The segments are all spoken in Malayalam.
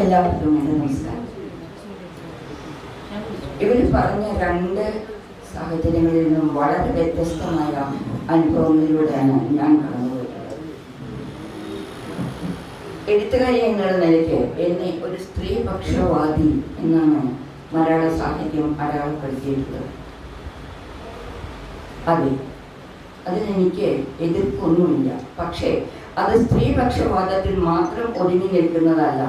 എല്ലാവർക്കും എൻ്റെ നമസ്കാരം. ഇവർ പറഞ്ഞ രണ്ട് സാഹചര്യങ്ങളിൽ നിന്നും വളരെ വ്യത്യസ്തമായ അനുഭവങ്ങളിലൂടെയാണ് ഞാൻ കടന്നുപോയിട്ടുള്ളത്. എഴുത്തുകാരി എന്നുള്ള നിലയ്ക്ക് എന്നെ ഒരു സ്ത്രീപക്ഷവാദി എന്നാണ് മലയാള സാഹിത്യം അടയാളപ്പെടുത്തിയിട്ടുള്ളത്. അതെ, അതിനെനിക്ക് എതിർപ്പൊന്നുമില്ല. പക്ഷേ അത് സ്ത്രീപക്ഷവാദത്തിൽ മാത്രം ഒതുങ്ങി നിൽക്കുന്നതല്ല.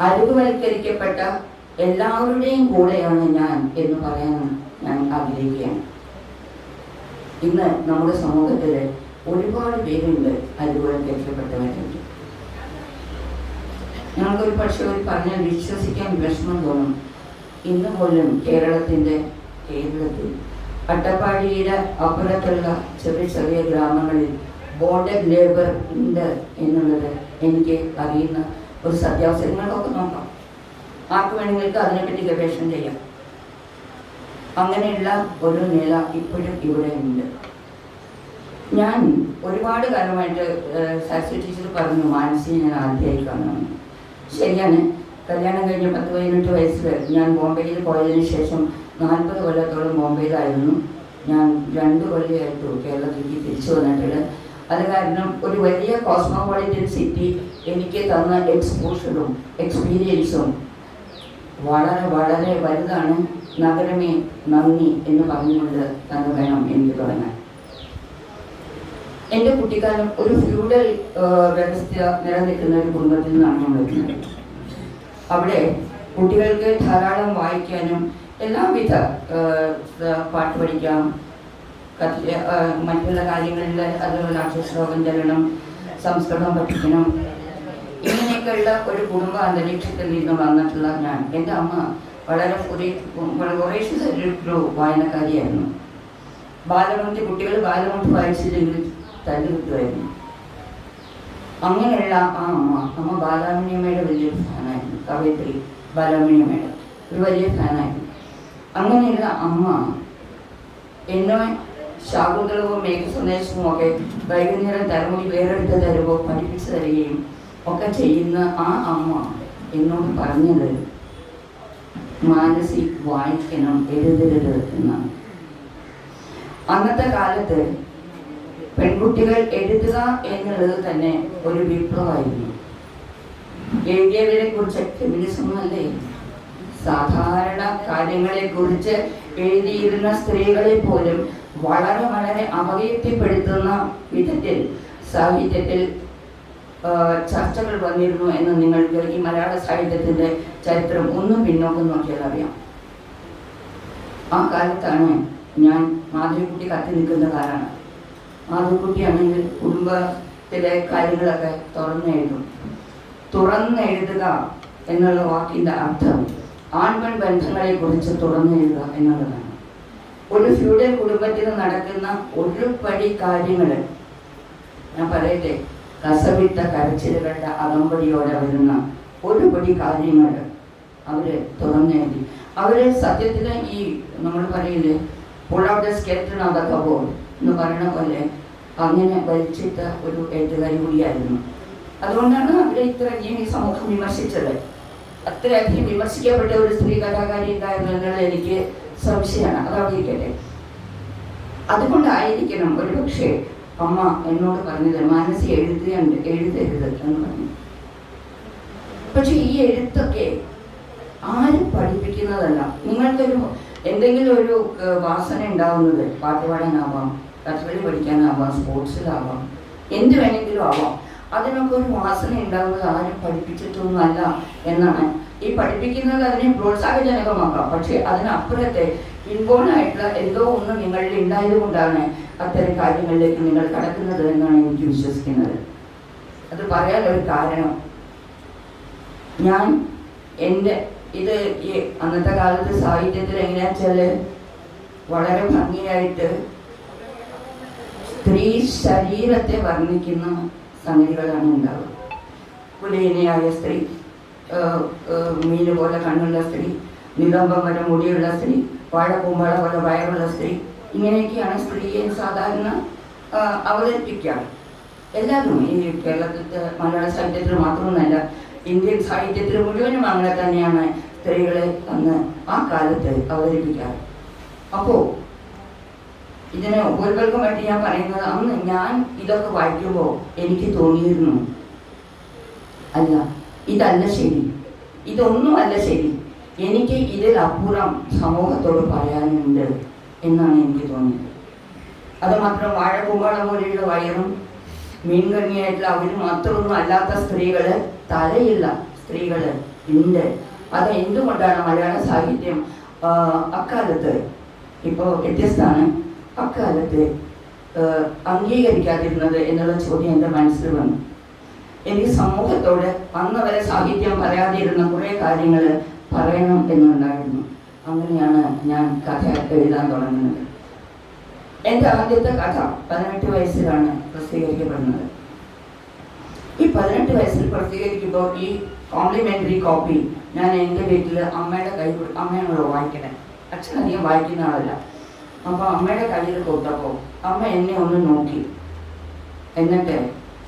അറിവുവൽക്കരിക്കപ്പെട്ട എല്ലാവരുടെയും കൂടെയാണ് ഞാൻ എന്ന് പറയാൻ ഞാൻ ആഗ്രഹിക്കുകയാണ്. ഇന്ന് നമ്മുടെ സമൂഹത്തിൽ ഒരുപാട് പേരുണ്ട് അറിവുവൽക്കരിക്കപ്പെട്ടവരുണ്ട്. ഞങ്ങൾക്കൊരു പക്ഷേ ഒരു പറഞ്ഞാൽ വിശ്വസിക്കാൻ വിഷമം തോന്നും. ഇന്ന് പോലും കേരളത്തിൽ അട്ടപ്പാടിയുടെ അപ്പുറത്തുള്ള ചെറിയ ചെറിയ ഗ്രാമങ്ങളിൽ ബോണ്ടഡ് ലേബർ ഉണ്ട് എന്നുള്ളത് എനിക്ക് അറിയുന്ന ഒരു സത്യാവസരങ്ങളൊക്കെ നോക്കാം. ആർക്ക് വേണമെങ്കിൽ അതിനെപ്പറ്റി ഗവേഷണം ചെയ്യാം. അങ്ങനെയുള്ള ഒരു നില ഇപ്പോഴും ഇവിടെ ഉണ്ട്. ഞാൻ ഒരുപാട് കാലമായിട്ട് സരസ്വതി ടീച്ചർ പറഞ്ഞു മാനസിയെ ഞാൻ ആദ്യമായി കാണുന്നു. ശരിയാണ്. കല്യാണം കഴിഞ്ഞ് 10-18 വയസ്സിൽ ഞാൻ ബോംബെയിൽ പോയതിനു ശേഷം 40 കൊല്ലത്തോളം ബോംബെയിലായിരുന്നു. ഞാൻ 2 കൊല്ലമായിട്ടു കേരളത്തിലേക്ക് തിരിച്ചു വന്നിട്ടുള്ളത്. അത് കാരണം ഒരു വലിയ കോസ്മോപൊളിറ്റൻ സിറ്റി എനിക്ക് തന്ന എക്സ്പോഷറും എക്സ്പീരിയൻസും വളരെ വളരെ വലുതാണ്. നഗരമേ നന്ദി എന്ന് പറഞ്ഞുകൊണ്ട് തന്നെ വേണം എനിക്ക് തുടങ്ങാൻ. എൻ്റെ കുട്ടിക്കാലം ഒരു ഫ്യൂഡൽ വ്യവസ്ഥ നിലനിൽക്കുന്ന ഒരു കുടുംബത്തിൽ നിന്നാണ് ഞാൻ വരുന്നത്. അവിടെ കുട്ടികൾക്ക് ധാരാളം വായിക്കാനും എല്ലാവിധ പാട്ട് പഠിക്കാം, മറ്റുള്ള കാര്യങ്ങളിൽ അതുപോലെ അക്ഷരശ്ലോകം ചെല്ലണം, സംസ്കൃതം പഠിക്കണം, ഇങ്ങനെയൊക്കെയുള്ള ഒരു കുടുംബ അന്തരീക്ഷത്തിൽ നിന്ന് വന്നിട്ടുള്ള ഞാൻ. എൻ്റെ അമ്മ വളരെ ഒരു വായനക്കാരിയായിരുന്നു. ബാലമന്ത്രി കുട്ടികൾ ബാലമന്ത്രി വായിച്ചില്ലെങ്കിൽ തല്ലു കിട്ടുമായിരുന്നു. അങ്ങനെയുള്ള ആ അമ്മ ബാലാമണിയമ്മയുടെ വലിയൊരു ഫാനായിരുന്നു. കവയിത്രി ബാലാമണിയമ്മയുടെ ഒരു വലിയ ഫാനായിരുന്നു. അങ്ങനെയുള്ള അമ്മ എന്നെ ശാകുന്തളവും മേഘസന്ദേശവും ഒക്കെ വൈകുന്നേരം തലമുടി വേറെടുത്ത് തരുമ്പോൾ പഠിപ്പിച്ചു തരികയും ഒക്കെ ചെയ്യുന്ന ആ അമ്മ എന്നോട് പറഞ്ഞത് മാനസി വായിക്കണം, എഴുതരുത് എന്നാണ്. അന്നത്തെ കാലത്ത് പെൺകുട്ടികൾ എഴുതുക എന്നുള്ളത് തന്നെ ഒരു വിപ്ലവമായിരുന്നു. എഴുതിയവരെ കുറിച്ച് ഫെമിനിസം അല്ലേ, സാധാരണ കാര്യങ്ങളെ കുറിച്ച് എഴുതിയിരുന്ന സ്ത്രീകളെ പോലും വളരെ വളരെ അപകീർത്തിപ്പെടുത്തുന്ന വിധത്തിൽ സാഹിത്യത്തിൽ ചർച്ചകൾ വന്നിരുന്നു എന്ന് നിങ്ങൾക്ക് ഈ മലയാള സാഹിത്യത്തിൻ്റെ ചരിത്രം ഒന്നും പിന്നോക്കം നോക്കിയാൽ അറിയാം. ആ കാലത്താണ് ഞാൻ മാധവിക്കുട്ടി കത്തി നിൽക്കുന്ന കാലമാണ്. മാധവിക്കുട്ടിയാണെങ്കിൽ കുടുംബത്തിലെ കാര്യങ്ങളൊക്കെ തുറന്നെഴുതുക എന്നുള്ള വാക്കിൻ്റെ അർത്ഥം ആൺപെൺ ബന്ധങ്ങളെ കുറിച്ച് തുറന്നെഴുതുക എന്നുള്ളതാണ്. ഒരു ഫ്യൂഡൽ കുടുംബത്തിൽ നടക്കുന്ന ഒരു പടി കാര്യങ്ങൾ, ഞാൻ പറയട്ടെ, കസവിട്ട കരച്ചിലുകളുടെ അകമ്പടിയോടെ വരുന്ന ഒരു പടി കാര്യങ്ങൾ അവർ തുറന്നെഴുതി. അവർ സത്യത്തിൽ ഈ നമ്മൾ പറയില്ലേ pull out the skeleton of the cupboard എന്ന് പറയുന്ന പോലെ അങ്ങനെ വലിച്ചിട്ട ഒരു എഴുത്തുകാരി കൂടിയായിരുന്നു. അതുകൊണ്ടാണ് അവരെ ഇത്രയധികം ഈ സമൂഹം വിമർശിച്ചത്. അത്രയധികം വിമർശിക്കപ്പെട്ട ഒരു സ്ത്രീ കഥാകാരി ഉണ്ടായിരുന്നു എന്നുള്ളത് എനിക്ക് സംശയമാണ്. അതവിടെ ഇരിക്കട്ടെ. അതുകൊണ്ടായിരിക്കണം ഒരു പക്ഷേ അമ്മ എന്നോട് പറഞ്ഞത് മാനസി എഴുതരുത് എന്ന് പറഞ്ഞു. പക്ഷെ ഈ എഴുത്തൊക്കെ ആരും പഠിപ്പിക്കുന്നതല്ല. നിങ്ങൾക്കൊരു എന്തെങ്കിലും ഒരു വാസന ഉണ്ടാവുന്നത് പാട്ട് പാടാനാവാം, കഥകളി പഠിക്കാനാവാം, സ്പോർട്സിലാവാം, എന്ത് വേണമെങ്കിലും ആവാം. അതിനൊക്കെ ഒരു വാസന ഉണ്ടാകുന്നത് ആരും പഠിപ്പിച്ചിട്ടൊന്നുമല്ല എന്നാണ്. ഈ പഠിപ്പിക്കുന്നത് അതിനെ പ്രോത്സാഹജനകമാക്കാം. പക്ഷെ അതിനപ്പുറത്തെ ഇൻബോണായിട്ടുള്ള എന്തോ ഒന്ന് നിങ്ങളിൽ ഉണ്ടായത് കൊണ്ടാണ് അത്തരം കാര്യങ്ങളിലേക്ക് നിങ്ങൾ കടക്കുന്നത് എന്നാണ് എനിക്ക് വിശ്വസിക്കുന്നത്. അത് പറയാനൊരു കാരണം, ഞാൻ എൻ്റെ ഇത് ഈ അന്നത്തെ കാലത്ത് സാഹിത്യത്തിൽ എങ്ങനെയാണെന്ന് വെച്ചാൽ വളരെ ഭംഗിയായിട്ട് സ്ത്രീ ശരീരത്തെ വർണ്ണിക്കുന്ന സംഗതികളാണ് ഉണ്ടാവുക. കുലീനയായ സ്ത്രീ, മീന് പോലെ കണ്ണുള്ള സ്ത്രീ, നിലമ്പം വരെ മുടിയുള്ള സ്ത്രീ, വാഴപ്പൂമ്പള പോലെ വയറുള്ള സ്ത്രീ, ഇങ്ങനെയൊക്കെയാണ് സ്ത്രീയെ സാധാരണ അവതരിപ്പിക്കാറ്. എല്ലാവരും ഈ കേരളത്തിലത്തെ മലയാള സാഹിത്യത്തിൽ മാത്രമൊന്നുമല്ല, ഇന്ത്യൻ സാഹിത്യത്തിൽ മുഴുവനും അങ്ങനെ തന്നെയാണ് സ്ത്രീകളെ അന്ന് ആ കാലത്ത് അവതരിപ്പിക്കാറ്. അപ്പോൾ ഇതിന് ഉപോത്ബലകമായിട്ട് ഞാൻ പറയുന്നത്, അന്ന് ഞാൻ ഇതൊക്കെ വായിക്കുമ്പോൾ എനിക്ക് തോന്നിയിരുന്നു, അല്ല ഇതല്ല ശരി, ഇതൊന്നും അല്ല ശരി, എനിക്ക് ഇതിലപ്പുറം സമൂഹത്തോട് പറയാനുണ്ട് എന്നാണ് എനിക്ക് തോന്നിയത്. അത് മാത്രം വാഴക്കുമ്പാളം പോലെയുള്ള വയറും മീൻകണ്ണിയായിട്ടുള്ള അവരും മാത്രമൊന്നും അല്ലാത്ത സ്ത്രീകള്, തലയില്ല സ്ത്രീകള് ഉണ്ട്. അത് എന്തുകൊണ്ടാണ് മലയാള സാഹിത്യം അക്കാലത്ത്, ഇപ്പോൾ വ്യത്യസ്തമാണ്, അക്കാലത്ത് അംഗീകരിക്കാതിരുന്നത് എന്നുള്ള ചോദ്യം എൻ്റെ മനസ്സിൽ വന്നു. എനിക്ക് സമൂഹത്തോട് അന്ന് വരെ സാഹിത്യം പറയാതിരുന്ന കുറേ കാര്യങ്ങൾ പറയണം എന്നുണ്ടായിരുന്നു. അങ്ങനെയാണ് ഞാൻ കഥ എഴുതാൻ തുടങ്ങുന്നത്. എൻ്റെ ആദ്യത്തെ കഥ 18 വയസ്സിലാണ് പ്രസിദ്ധീകരിക്കപ്പെടുന്നത്. ഈ 18 വയസ്സിൽ പ്രസിദ്ധീകരിക്കുമ്പോൾ ഈ കോംപ്ലിമെൻ്ററി കോപ്പി ഞാൻ എൻ്റെ വീട്ടിൽ അമ്മയുടെ കൈ, അമ്മയാണല്ലോ വായിക്കണേ, അച്ഛനധികം വായിക്കുന്ന ആളല്ല. അപ്പോൾ അമ്മയുടെ കയ്യിൽ കൊടുത്തപ്പോൾ അമ്മ എന്നെ ഒന്ന് നോക്കി. എന്നിട്ട്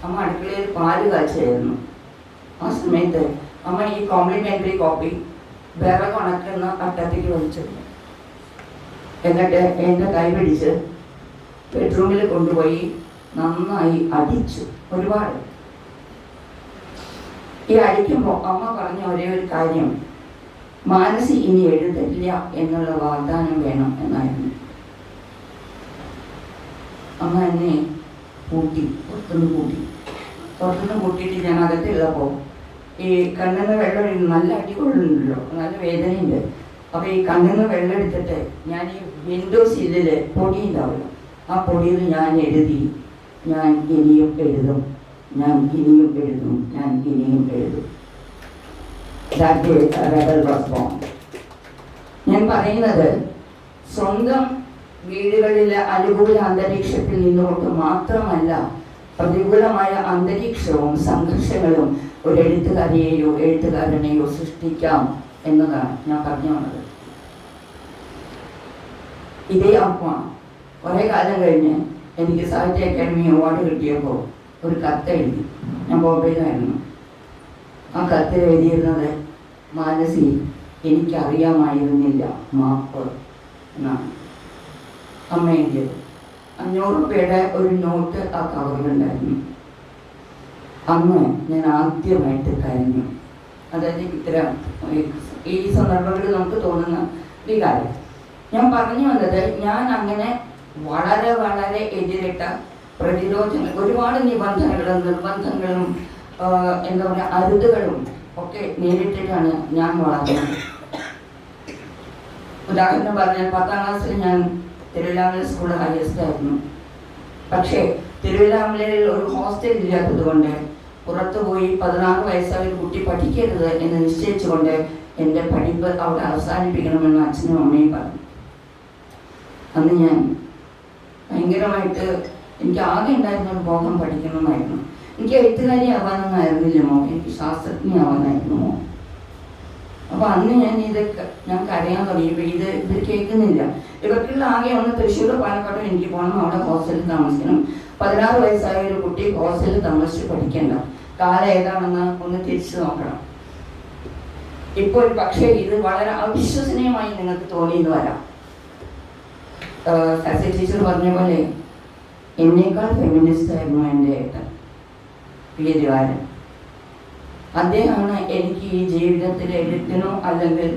അമ്മ അടുക്കളയിൽ പാല് കാച്ചായിരുന്നു. ആ സമയത്ത് അമ്മ ഈ കോംപ്ലിമെൻ്ററി കോപ്പി വിറകുണക്കുന്ന അട്ടത്തേക്ക് വലിച്ചിട്ടു. എന്നിട്ട് എൻ്റെ കൈ പിടിച്ച് ബെഡ്റൂമിൽ കൊണ്ടുപോയി നന്നായി അടിച്ചു, ഒരുപാട്. ഈ അടിക്കുമ്പോൾ അമ്മ പറഞ്ഞ ഒരേ ഒരു കാര്യം, മാനസി ഇനി എഴുതില്ല എന്നുള്ള വാഗ്ദാനം വേണം എന്നായിരുന്നു. അമ്മ എന്നെ പുറത്തുനിന്ന് കൂട്ടിയിട്ട് ഞാൻ അകത്തുള്ളപ്പോൾ ഈ കണ്ണിന്ന് വെള്ളം നല്ല അടികൊള്ളുന്നുണ്ടല്ലോ, നല്ല വേദനയുണ്ട്. അപ്പോൾ ഈ കണ്ണിന്ന് വെള്ളം എടുത്തിട്ട് ഞാൻ ഈ വിൻഡോ സീലിൽ പൊടി ഉണ്ടാവില്ല, ആ പൊടിയിൽ ഞാൻ എഴുതി, ഞാൻ ഇനിയും എഴുതും, ഞാൻ ഇനിയും എഴുതും, ഞാൻ ഇനിയും എഴുതും. ഞാൻ പറയുന്നത് സ്വന്തം വീടുകളിലെ അനുകൂല അന്തരീക്ഷത്തിൽ നിന്നുകൊണ്ട് മാത്രമല്ല, പ്രതികൂലമായ അന്തരീക്ഷവും സംഘർഷങ്ങളും ഒരു എഴുത്തുകാരിയെയോ എഴുത്തുകാരനെയോ സൃഷ്ടിക്കാം എന്നതാണ് ഞാൻ പറഞ്ഞു വന്നത്. ഇതേ അമ്മ കുറേ കാലം കഴിഞ്ഞ് എനിക്ക് സാഹിത്യ അക്കാദമി അവാർഡ് കിട്ടിയപ്പോൾ ഒരു കത്ത് എഴുതി. ഞാൻ ബോംബെയിലായിരുന്നു. ആ കത്തിൽ എഴുതിയിരുന്നത്, മാനസി എനിക്കറിയാമായിരുന്നില്ല മാപ്പ് എന്നാണ് അമ്മ എഴുതിയത്. 500 രൂപയുടെ ഒരു നോട്ട് ആ കവറിലുണ്ടായിരുന്നു. അന്ന് ഞാൻ ആദ്യമായിട്ട് കരഞ്ഞു. അതായത് ഇത്തരം ഈ സന്ദർഭങ്ങളിൽ നമുക്ക് തോന്നുന്ന വികാരം. ഞാൻ പറഞ്ഞു വന്നത്, ഞാൻ അങ്ങനെ വളരെ വളരെ എതിരിട്ട പ്രതിരോധങ്ങൾ, ഒരുപാട് നിബന്ധനകളും നിർബന്ധങ്ങളും എന്താ പറയുക അരുതുകളും ഒക്കെ നേരിട്ടിട്ടാണ് ഞാൻ വളർന്നത്. ഉദാഹരണം പറഞ്ഞാൽ 10ാം ക്ലാസ്സിൽ ഞാൻ തിരുവില്ലാമല സ്കൂൾ ഹയസ്റ്റ് ആയിരുന്നു. പക്ഷേ തിരുവില്ലാമലയിൽ ഒരു ഹോസ്റ്റൽ ഇല്ലാത്തത് കൊണ്ട് പുറത്തു പോയി 16 വയസ്സായ ഒരു കുട്ടി പഠിക്കരുത് എന്ന് നിശ്ചയിച്ചുകൊണ്ട് എൻ്റെ പഠിപ്പ് അവിടെ അവസാനിപ്പിക്കണമെന്ന് അച്ഛനും അമ്മയും പറഞ്ഞു. അന്ന് ഞാൻ ഭയങ്കരമായിട്ട്, എനിക്ക് ആകെ ഉണ്ടായിരുന്ന ഒരു മോഹം പഠിക്കണമെന്നായിരുന്നു. എനിക്ക് എഴുത്തുകാരി ആവാനൊന്നായിരുന്നില്ല മോഹം, എനിക്ക് ശാസ്ത്രജ്ഞ ആവാനായിരുന്നു മോഹം. അപ്പോൾ അന്ന് ഞാൻ കരയാൻ തുടങ്ങിയപ്പോൾ ഇത് കേൾക്കുന്നില്ല. ഇവർക്കുള്ള ആകെ ഒന്ന് തൃശ്ശൂർ പാലക്കാടും എനിക്ക് പോകണം, അവിടെ ഹോസ്റ്റലിൽ താമസിക്കണം. 16 വയസ്സായ ഒരു കുട്ടി ഹോസ്റ്റലിൽ താമസിച്ച് പഠിക്കേണ്ട കാലം ഏതാണെന്ന് ഒന്ന് തിരിച്ചു നോക്കണം. ഇപ്പോൾ പക്ഷേ ഇത് വളരെ അവിശ്വസനീയമായി നിങ്ങൾക്ക് തോന്നിയെന്ന് വരാം. സസ്യ ടീച്ചർ പറഞ്ഞ പോലെ എന്നേക്കാൾ ഫെമിനിസ്റ്റ് ആയിരുന്നു എൻ്റെ ഏട്ടൻ വീരവാരൻ. അദ്ദേഹമാണ് എനിക്ക് ഈ ജീവിതത്തിൽ എഴുത്തിനോ അല്ലെങ്കിൽ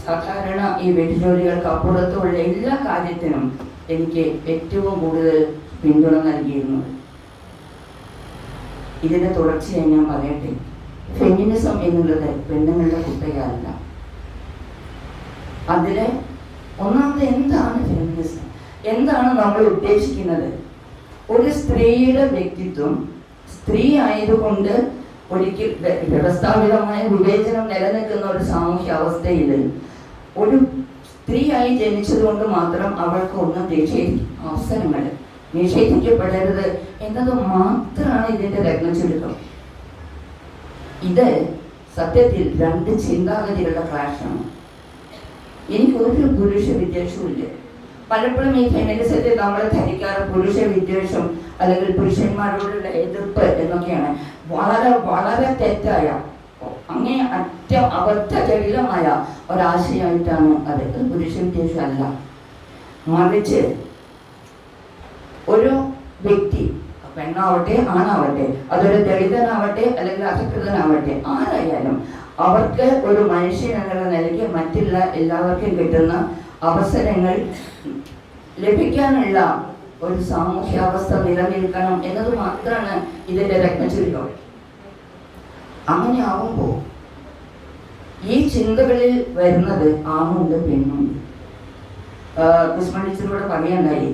സാധാരണ ഈ വെടിജോലികൾക്ക് അപ്പുറത്തുള്ള എല്ലാ കാര്യത്തിനും എനിക്ക് ഏറ്റവും കൂടുതൽ പിന്തുണ നൽകിയിരുന്നത്. ഇതിൻ്റെ തുടർച്ചയായി ഞാൻ പറയട്ടെ, ഫെമിനിസം എന്നുള്ളത് പെണ്ണുങ്ങളുടെ കുത്തകയല്ല. അതിലെ ഒന്നാമത് എന്താണ് ഫെമിനിസം, എന്താണ് നമ്മൾ ഉദ്ദേശിക്കുന്നത്? ഒരു സ്ത്രീയുടെ വ്യക്തിത്വം സ്ത്രീ ആയതുകൊണ്ട് ഒരിക്കൽ വ്യവസ്ഥാപിതമായ വിവേചനം നിലനിൽക്കുന്ന ഒരു സാമൂഹ്യ അവസ്ഥയിൽ ഒരു സ്ത്രീയായി ജനിച്ചതുകൊണ്ട് മാത്രം അവൾക്ക് ഒന്നും അവസരങ്ങൾ നിഷേധിക്കപ്പെടരുത് എന്നത് മാത്രമാണ് ഇതിൻ്റെ രത്നച്ചുരുക്കം. ഇത് സത്യത്തിൽ 2 ചിന്താഗതികളുടെ ക്ലാഷാണ്. എനിക്കൊരു പുരുഷ വിദ്വേഷവും ഇല്ല. പലപ്പോഴും ഈ ഫെമിനിസത്തിൽ നമ്മൾ ധരിക്കാറ് പുരുഷ വിദ്വേഷം അല്ലെങ്കിൽ പുരുഷന്മാരോടുള്ള എതിർപ്പ് എന്നൊക്കെയാണ്. വളരെ വളരെ തെറ്റായ അങ്ങേ അബദ്ധജടിലമായ ഒരാശയമായിട്ടാണ് അത്. പുരുഷ വിദ്വേഷമല്ല, മറിച്ച് ഒരു വ്യക്തി, പെണ്ണാവട്ടെ ആണാവട്ടെ, അതൊരു ദളിതനാവട്ടെ അല്ലെങ്കിൽ അസകൃതനാവട്ടെ, ആരായാലും അവർക്ക് ഒരു മനുഷ്യൻ എന്നുള്ള നിലയ്ക്ക് മറ്റുള്ള എല്ലാവർക്കും കിട്ടുന്ന അവസരങ്ങൾ ലഭിക്കാനുള്ള ഒരു സാമൂഹ്യാവസ്ഥ നിലനിൽക്കണം എന്നത് മാത്രമാണ് ഇതിന്റെ രത്നചുരുക്കം. അങ്ങനെ ആവുമ്പോൾ ഈ ചിന്തകളിൽ വരുന്നത് ആണുണ്ട് പെണ്ണുണ്ട്. കൃഷ്ണനിച്ചനോട് പറയണ്ടായി,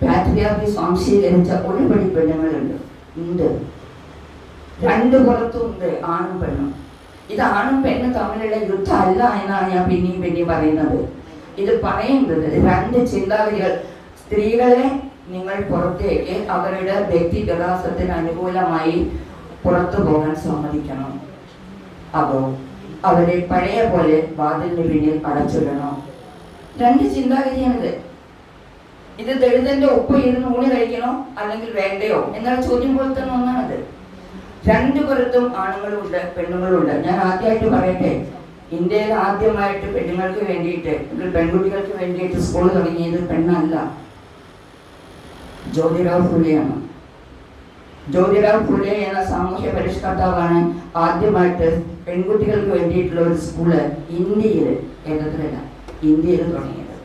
പാട്രിയാർക്കി സ്വാംശീകരിച്ച ഒരുപടി പെണ്ണുങ്ങളുണ്ട്, ഉണ്ട്, രണ്ടു പുറത്തുണ്ട് ആണും പെണ്ണും. ഇത് ആണും പെണ്ണും തമ്മിലുള്ള യുദ്ധമല്ല എന്നാണ് ഞാൻ പിന്നെയും പറയുന്നത്. ഇത് പറയുന്നത് രണ്ട് ചിന്താഗതികൾ. സ്ത്രീകളെ നിങ്ങൾ പുറത്തേക്ക് അവരുടെ വ്യക്തിഗതാസത്തിന് അനുകൂലമായി പുറത്തു പോകാൻ സമ്മതിക്കണം, അതോ അവരെ പഴയ പോലെ വാതിലിന് പിന്നിൽ അടച്ചിടണോ? രണ്ട് ചിന്താഗതിയാണിത്. ഇത് ദളിതന്റെ ഒപ്പം ഇരുന്ന് ഊണ് കഴിക്കണോ അല്ലെങ്കിൽ വേണ്ടയോ എന്നുള്ള ചോദ്യം പോലെ തന്നെ ഒന്നാണത്. രണ്ടു പുറത്തും ആണുങ്ങളുണ്ട് പെണ്ണുങ്ങളുണ്ട്. ഞാൻ ആദ്യമായിട്ട് പറയട്ടെ, ഇന്ത്യയിൽ ആദ്യമായിട്ട് പെണ്ണുങ്ങൾക്ക് വേണ്ടിയിട്ട് പെൺകുട്ടികൾക്ക് വേണ്ടിയിട്ട് സ്കൂൾ തുടങ്ങിയത് പെണ്ണല്ല, ജ്യോതിറാവ് ഫുലെയാണ്. ജ്യോതിറാവ് ഫുലെ എന്ന സാമൂഹ്യ പരിഷ്കർത്താവാണ് ആദ്യമായിട്ട് പെൺകുട്ടികൾക്ക് വേണ്ടിയിട്ടുള്ള ഒരു സ്കൂള് കേരളത്തിലല്ല ഇന്ത്യയിൽ തുടങ്ങിയത്.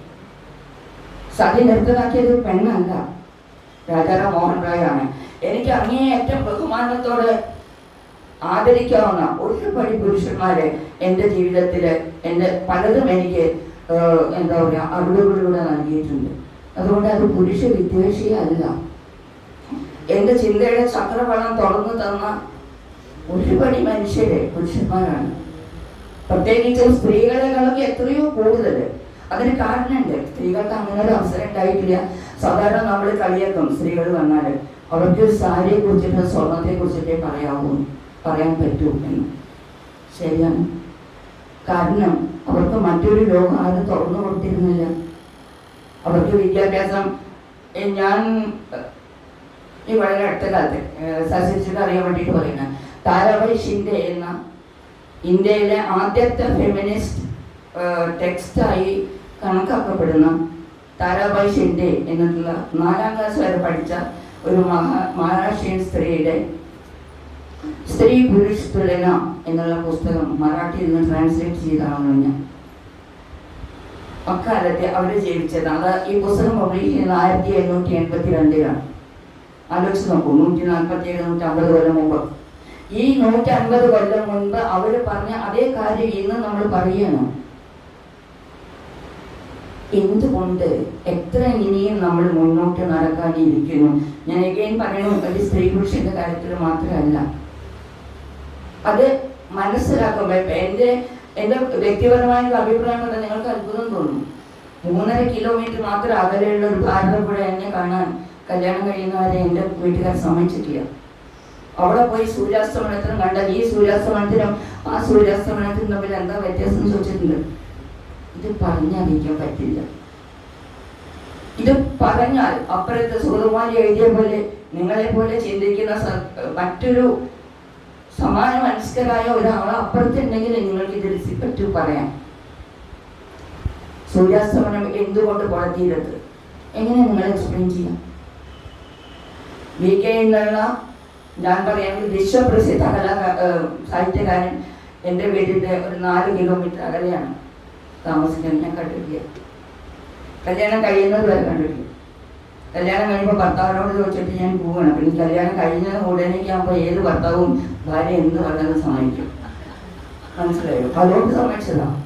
സതി നിർത്തലാക്കിയത് പെണ്ണല്ല, രാജാറാം മോഹൻ റായ് ആണ്. എനിക്ക് അങ്ങേയറ്റം ബഹുമാനത്തോടെ ആദരിക്കാവുന്ന ഒരുപടി പുരുഷന്മാരെ എൻ്റെ ജീവിതത്തിൽ എൻ്റെ പലതും എനിക്ക് എന്താ പറയുക അറിവുകളിലൂടെ നൽകിയിട്ടുണ്ട്. അതുകൊണ്ട് അത് പുരുഷ വിദ്വേഷിയല്ല. എൻ്റെ ചിന്തയുടെ ചക്രവളം തുറന്നു തന്ന ഒരുപടി മനുഷ്യരെ പുരുഷന്മാരാണ്. പ്രത്യേകിച്ചും സ്ത്രീകളെക്കാളൊക്കെ എത്രയോ കൂടുതൽ. അതിന് കാരണമുണ്ട്. സ്ത്രീകൾക്ക് അങ്ങനെ ഒരു അവസരം ഉണ്ടായിട്ടില്ല. സാധാരണ നമ്മൾ കളിയാക്കും സ്ത്രീകൾ വന്നാൽ അവർക്ക് സാരിയെ കുറിച്ചിട്ട് സ്വർണത്തെ കുറിച്ചിട്ടേ പറയാൻ പറ്റൂ എന്ന്. ശരിയാണ്. കാരണം അവർക്ക് മറ്റൊരു ലോകം ആരും തുറന്നു കൊടുത്തിരുന്നില്ല. അവർക്ക് വിദ്യാഭ്യാസം ഞാൻ ഈ വളരെ അടുത്ത കാലത്ത് സസ്യച്ചിട്ട് അറിയാൻ വേണ്ടിയിട്ട് പറയുന്നത്, താരാബായി ഷിൻഡെ എന്ന ഇന്ത്യയിലെ ആദ്യത്തെ ഫെമിനിസ്റ്റ് ടെക്സ്റ്റായി കണക്കാക്കപ്പെടുന്ന താരാബായി ഷിൻഡെ എന്നുള്ള 4ാം ക്ലാസ് വരെ പഠിച്ച ഒരു മഹാരാഷ്ട്രീയൻ സ്ത്രീയുടെ സ്ത്രീ പുരുഷ് തുലന എന്നുള്ള പുസ്തകം മറാഠിയിൽ നിന്ന് ട്രാൻസ്ലേറ്റ് ചെയ്തതാണ് ഞാൻ. അക്കാലത്തെ അവർ ജീവിച്ചത് അത് ഈ പുസ്തകം പബ്ലിഷ് ചെയ്യുന്നത് 1882 ആലോചിച്ച് നോക്കൂ. 147-150 കൊല്ലം മുമ്പ്. ഈ 150 കൊല്ലം മുൻപ് അവർ പറഞ്ഞ അതേ കാര്യം ഇന്ന് നമ്മൾ പറയണം. എന്തുകൊണ്ട് എത്ര ഇനിയും നമ്മൾ മുന്നോട്ട് നടക്കാനിരിക്കുന്നു? ഞാൻ എഗെയിൻ പറയണു, ഒരു സ്ത്രീ പുരുഷന്റെ കാര്യത്തിൽ മാത്രമല്ല, അത് മനസ്സിലാക്കുമ്പോൾ എൻ്റെ വ്യക്തിപരമായ അഭിപ്രായം കൊണ്ട് നിങ്ങൾക്ക് അത്ഭുതം തോന്നും. 3.5 കിലോമീറ്റർ മാത്രം അകലെയുള്ള ഒരു ഭാരതപ്പുഴ എന്നെ കാണാൻ കല്യാണം കഴിയുന്നവരെ എൻ്റെ വീട്ടുകാർ സമ്മതിച്ചിട്ടില്ല. അവിടെ പോയി സൂര്യാസ്തമനത്തിനും കണ്ടാൽ ഈ സൂര്യാസ്തമനത്തിനും ആ സൂര്യാസ്തമനത്തിനും തമ്മിൽ എന്താ വ്യത്യാസം ചോദിച്ചിട്ടുണ്ട്. ഇത് പറഞ്ഞറിയിക്കാൻ പറ്റില്ല. ഇത് പറഞ്ഞാൽ അപ്പുറത്തെ സുഹൃത്തുമാരി എഴുതിയ പോലെ നിങ്ങളെ പോലെ ചിന്തിക്കുന്ന മറ്റൊരു സമാന മനസ്കരായ ഒരാൾ അപ്പുറത്തുണ്ടെങ്കിൽ നിങ്ങൾക്ക് ഇതിൽ പറ്റു പറയാം. സൂര്യാസ്തമനം എന്തുകൊണ്ട് പുറത്തിയിടത്ത് എങ്ങനെ നിങ്ങൾ എക്സ്പ്ലെയിൻ ചെയ്യാം? VK എന്നുള്ള ഞാൻ പറയുന്നത് വിശ്വപ്രസിദ്ധ സാഹിത്യകാരൻ എൻ്റെ വീടിൻ്റെ ഒരു 4 കിലോമീറ്റർ അകലെയാണ് താമസിക്കുന്നത്. ഞാൻ കണ്ടിട്ടില്ല, കല്യാണം കഴിയുന്നത് വരെ കണ്ടിട്ടില്ല. കല്യാണം കഴിയുമ്പോൾ ഭർത്താവിനോട് ചോദിച്ചിട്ട് ഞാൻ പോവുകയാണ്. പിന്നെ കല്യാണം കഴിഞ്ഞ ഉടനെയാകുമ്പോൾ ഏത് ഭർത്താവും ഭാര്യ എന്ത് പറഞ്ഞാലും സമ്മതിക്കും. മനസ്സിലായോ? അതുകൊണ്ട് സമ്മതിച്ചതാണ്.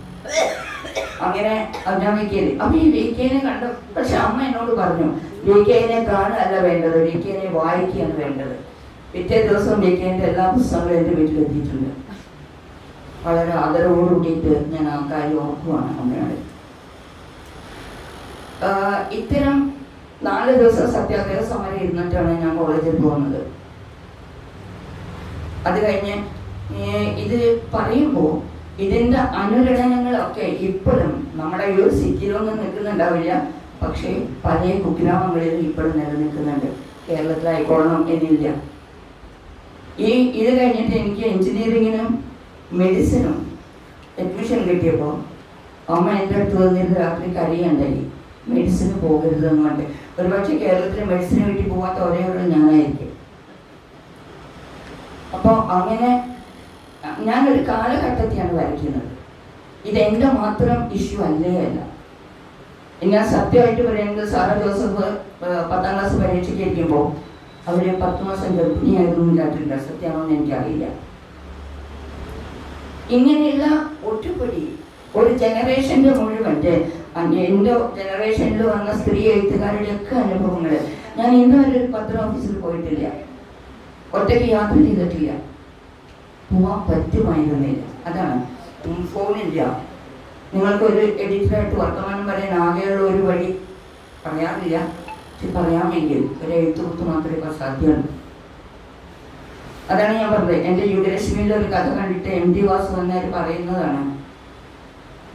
അങ്ങനെ ഞാൻ വിക്കേനെ അപ്പൊ ഈ വിക്കേനെ കണ്ടു. പക്ഷെ അമ്മ എന്നോട് പറഞ്ഞു, വിക്കേനെ കാണുകയല്ല വേണ്ടത്, വിക്കേനെ വായിക്കുകയാണ് വേണ്ടത്. പിറ്റേ ദിവസം വിക്കേൻ്റെ എല്ലാ പുസ്തകങ്ങളും എൻ്റെ വീട്ടിലെത്തിയിട്ടുണ്ട്. വളരെ ആദരവോടുകൂടിയിട്ട് ഞാൻ ആ കാര്യം ഓർക്കുവാണ് അമ്മയോട്. ഇത്തരം 4 ദിവസം സത്യാഗ്രഹ സമരം ഇരുന്നിട്ടാണ് ഞാൻ കോളേജിൽ പോകുന്നത്. അത് കഴിഞ്ഞ് ഇത് പറയുമ്പോൾ ഇതിൻ്റെ അനുരണനങ്ങളൊക്കെ ഇപ്പോഴും നമ്മുടെ ഈ ഒരു സിറ്റിയിലൊന്നും നിൽക്കുന്നുണ്ടാവില്ല. പക്ഷേ പല കുഗ്രാമങ്ങളിലും ഇപ്പോഴും നിലനിൽക്കുന്നുണ്ട്. കേരളത്തിലായിക്കോളണം എന്നില്ല. ഇത് കഴിഞ്ഞിട്ട് എനിക്ക് എഞ്ചിനീയറിങ്ങിനും മെഡിസിനും അഡ്മിഷൻ കിട്ടിയപ്പോൾ അമ്മ എൻ്റെ അടുത്ത് വന്നിരുന്ന് രാത്രി കരയുണ്ടായി, മെഡിസിന് പോകരുതെന്ന് പറഞ്ഞിട്ട്. ഒരുപക്ഷെ കേരളത്തിൽ മെഡിസിന് വേണ്ടി പോകാത്ത ഒരേ ഒരു ഞാനായിരിക്കും. അപ്പോൾ അങ്ങനെ ഞാനൊരു കാലഘട്ടത്തെയാണ് വരയ്ക്കുന്നത്. ഇതെൻ്റെ മാത്രം ഇഷ്യൂ അല്ലേ അല്ല. ഞാൻ സത്യമായിട്ട് പറയുന്നത്, സാറ ജോസഫ് 10ാം ക്ലാസ് പരീക്ഷയ്ക്ക് ഇരിക്കുമ്പോൾ അവർ 10 മാസം ഗർഭിണിയായിരുന്നു ഇല്ലാത്തില്ല, സത്യമാണെന്ന് എനിക്കറിയില്ല. ഇങ്ങനെയുള്ള ഒറ്റപ്പെടി ഒരു ജനറേഷൻ്റെ മുഴുവൻ, എൻ്റെ ജനറേഷനിൽ വന്ന സ്ത്രീ എഴുത്തുകാരുടെയൊക്കെ അനുഭവങ്ങൾ. ഞാൻ ഇന്നുവരെ ഒരു പത്ര ഓഫീസിൽ പോയിട്ടില്ല, ഒറ്റയ്ക്ക് യാത്ര ചെയ്തിട്ടില്ല, പോവാൻ പറ്റുമായിരുന്നില്ല. അതാണ് ഫോണില്ല. നിങ്ങൾക്കൊരു എഡിറ്ററായിട്ട് വർത്തമാനം പറയാൻ ആകെയുള്ള ഒരു വഴി പറയാറില്ല, പക്ഷെ പറയാമെങ്കിൽ ഒരു എഴുത്തുകുത്ത് മാത്രമേ ഇപ്പോൾ സാധ്യമുള്ളൂ. അതാണ് ഞാൻ പറഞ്ഞത്. എൻ്റെ യുഗലക്ഷ്മിയിലെ ഒരു കഥ കണ്ടിട്ട് MD വാസു വന്നവർ പറയുന്നതാണ്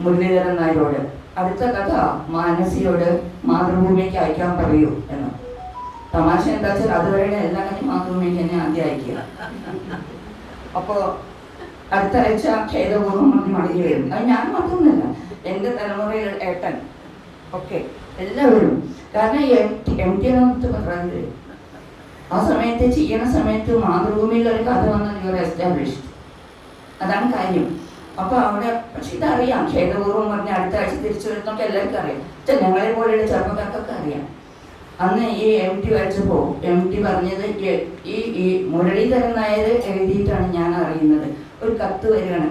മുരളീധരൻ നായരോട്, അടുത്ത കഥ മാനസിയോട് മാതൃഭൂമിക്ക് അയക്കാൻ പറയൂ എന്ന്. തമാശ എന്താ വെച്ചാൽ അതുവരെ എല്ലാ കാര്യം മാതൃഭൂമിക്ക് തന്നെ ആദ്യം അയക്കുക. അപ്പോൾ അടുത്ത ആഴ്ച ഖേദപൂർവ്വം മടങ്ങി വരും. അത് ഞാൻ മാത്രമൊന്നുമല്ല, എൻ്റെ തലമുറയിൽ ഏട്ടൻ ഒക്കെ എല്ലാവരും. കാരണം MT നമുക്ക് പറഞ്ഞത് ആ സമയത്ത് ചെയ്യണ സമയത്ത് മാതൃഭൂമിയിൽ ഒരു കഥ വന്നാൽ യുവർ എസ്റ്റാബ്ലിഷ്ഡ്, അതാണ് കാര്യം. അപ്പോൾ അവിടെ പക്ഷെ ഇതറിയാം, ഖേദപൂർവ്വം പറഞ്ഞ അടുത്ത ആഴ്ച തിരിച്ചു വരുന്നൊക്കെ എല്ലാവർക്കും അറിയാം. പക്ഷെ ഞങ്ങളെ പോലെയുള്ള ചെറുപ്പക്കാർക്കൊക്കെ അറിയാം. അന്ന് ഈ MT വായിച്ചപ്പോൾ MT പറഞ്ഞത്, ഈ മുരളീധരൻ നായർ എഴുതിയിട്ടാണ് ഞാൻ അറിയുന്നത്. ഒരു കത്ത് വരികയാണ്,